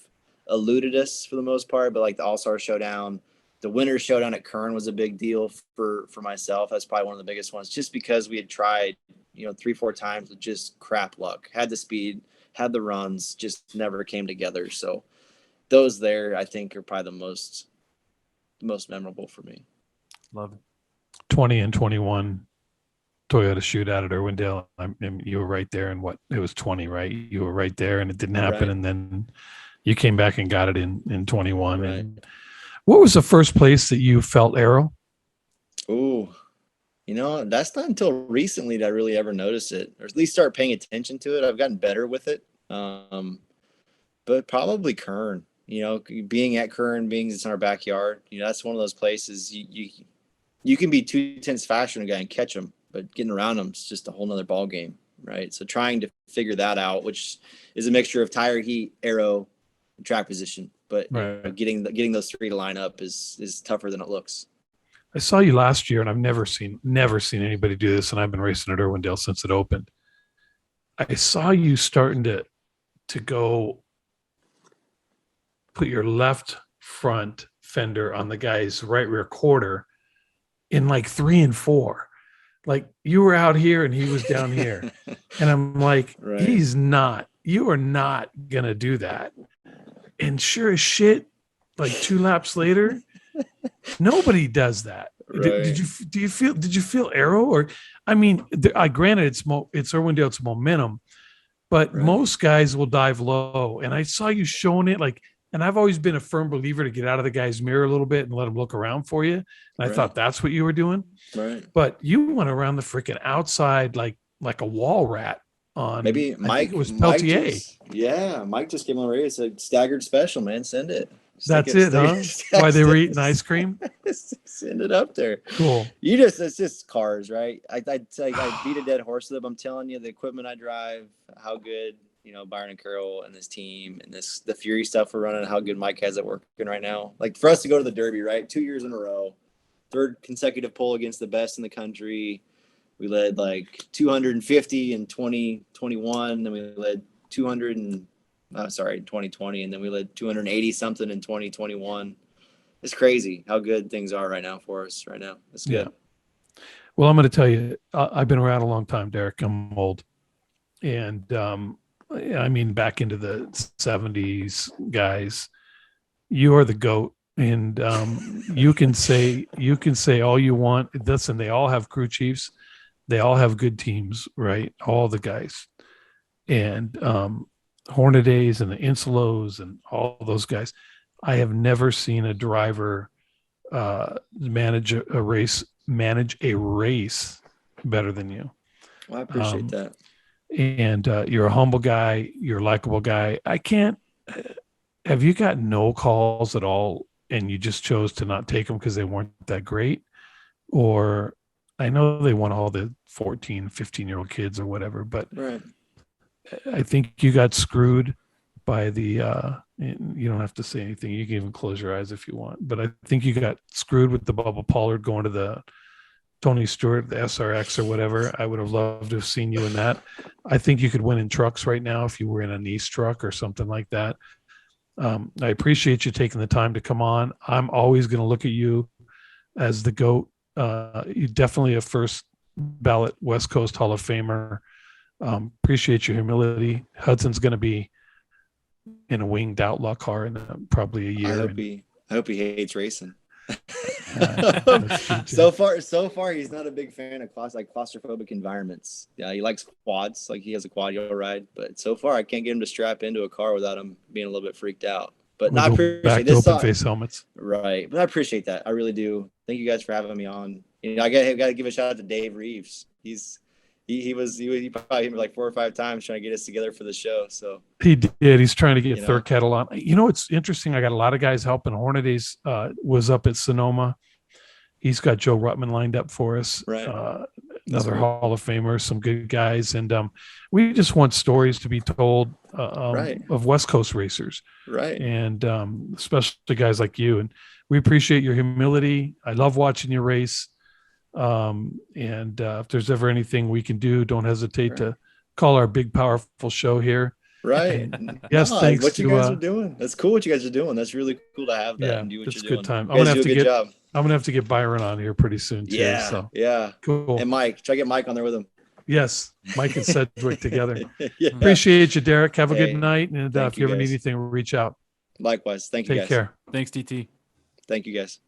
eluded us for the most part. But like the All-Star Showdown. The Winners Showdown at Kern was a big deal for myself. That's probably one of the biggest ones, just because we had tried, 3-4 times with just crap luck. Had the speed, had the runs, just never came together. So those there, I think, are probably the most memorable for me. Love it. 20 and 21 Toyota shootout at Irwindale. You were right there, and it was 20, right? You were right there, and it didn't happen, Right. and then you came back and got it in 21. Right. And what was the first place that you felt aero? Ooh, that's not until recently that I really ever noticed it, or at least start paying attention to it. I've gotten better with it. But probably Kern, being at Kern, being it's in our backyard, that's one of those places you can be 2/10 faster than a guy and catch him, but getting around him is just a whole nother ball game. Right. So trying to figure that out, which is a mixture of tire heat, aero, and track position. But Right. getting those three to line up is tougher than it looks. I saw you last year, and I've never seen anybody do this, and I've been racing at Irwindale since it opened. I saw you starting to go put your left front fender on the guy's right rear quarter in like 3 and 4. Like you were out here and he was down here. And I'm like, Right. You are not going to do that. And sure as shit, like 2 laps later, nobody does that. Right. Did you feel aero? Or, I mean, granted it's Irwindale, it's momentum, but Right. most guys will dive low. And I saw you showing it and I've always been a firm believer to get out of the guy's mirror a little bit and let him look around for you. And I Right. thought that's what you were doing. Right. But you went around the freaking outside like a wall rat on Maybe I Mike. think it was Mike Peltier. Mike just gave him a raise. A staggered special, man. Send it. That's it, huh? Why they were eating ice cream? Send it up there. Cool. It's just cars, right? I beat a dead horse with them. I'm telling you, the equipment I drive, how good, Byron and Carroll and this team and the Fury stuff we're running, how good Mike has it working right now. Like for us to go to the Derby, right? 2 years in a row, 3rd consecutive poll against the best in the country. We led like 250 in 2021. Then we led 2020. And then we led 280 something in 2021. It's crazy how good things are right now for us right now. It's good. Yeah. Well, I'm going to tell you, I've been around a long time, Derek. I'm old. And, I mean, back into the 70s, guys, you are the GOAT. And you can say all you want. Listen, they all have crew chiefs. They all have good teams, right? All the guys. And Hornadays and the Insulos and all those guys. I have never seen a driver manage a race manage a race better than you. Well, I appreciate that. And you're a humble guy. You're a likable guy. I can't. Have you got no calls at all, and you just chose to not take them because they weren't that great? Or I know they want all the 14, 15-year-old kids or whatever, but Right. I think you got screwed by the you don't have to say anything. You can even close your eyes if you want, but I think you got screwed with the Bubba Pollard going to the Tony Stewart, the SRX or whatever. I would have loved to have seen you in that. I think you could win in trucks right now if you were in a niece truck or something like that. I appreciate you taking the time to come on. I'm always going to look at you as the GOAT. You're definitely a first ballot West Coast Hall of Famer. Appreciate your humility. Hudson's going to be in a winged outlaw car in probably a year. I hope he hates racing. That's so far he's not a big fan of claustrophobic environments. Yeah, he likes quads, like he has a quad he'll ride, but so far I can't get him to strap into a car without him being a little bit freaked out. But We'll I go appreciate back to this open face helmets. right, but I appreciate that. I really do. Thank you guys for having me on. You know, I got to give a shout out to Dave Reeves. He probably hit me like 4 or 5 times trying to get us together for the show. So He did. He's trying to get You know. Third Kettle on. You know, it's interesting. I got a lot of guys helping. Hornadays was up at Sonoma. He's got Joe Ruttman lined up for us. Right. Another great. Hall of Famer, some good guys. And we just want stories to be told Right. of West Coast racers. right. And especially guys like you. And we appreciate your humility. I love watching you race. If there's ever anything we can do, don't hesitate to call our big, powerful show here. Right. Yes, thanks what you to, guys are doing. That's cool what you guys are doing. That's really cool to have that Yeah, and do what it's a you're good doing. time. You guys do a good job. I'm gonna have to get Byron on here pretty soon too. Yeah. So Yeah. cool. And Mike. Try to get Mike on there with him. Yes, Mike and Sedgwick together. Yeah. Appreciate you, Derek. Have a Hey, good night. And thank if you you, ever need guys. anything, reach out. Likewise. Thank you Take guys. care. Thanks, DT. Thank you guys.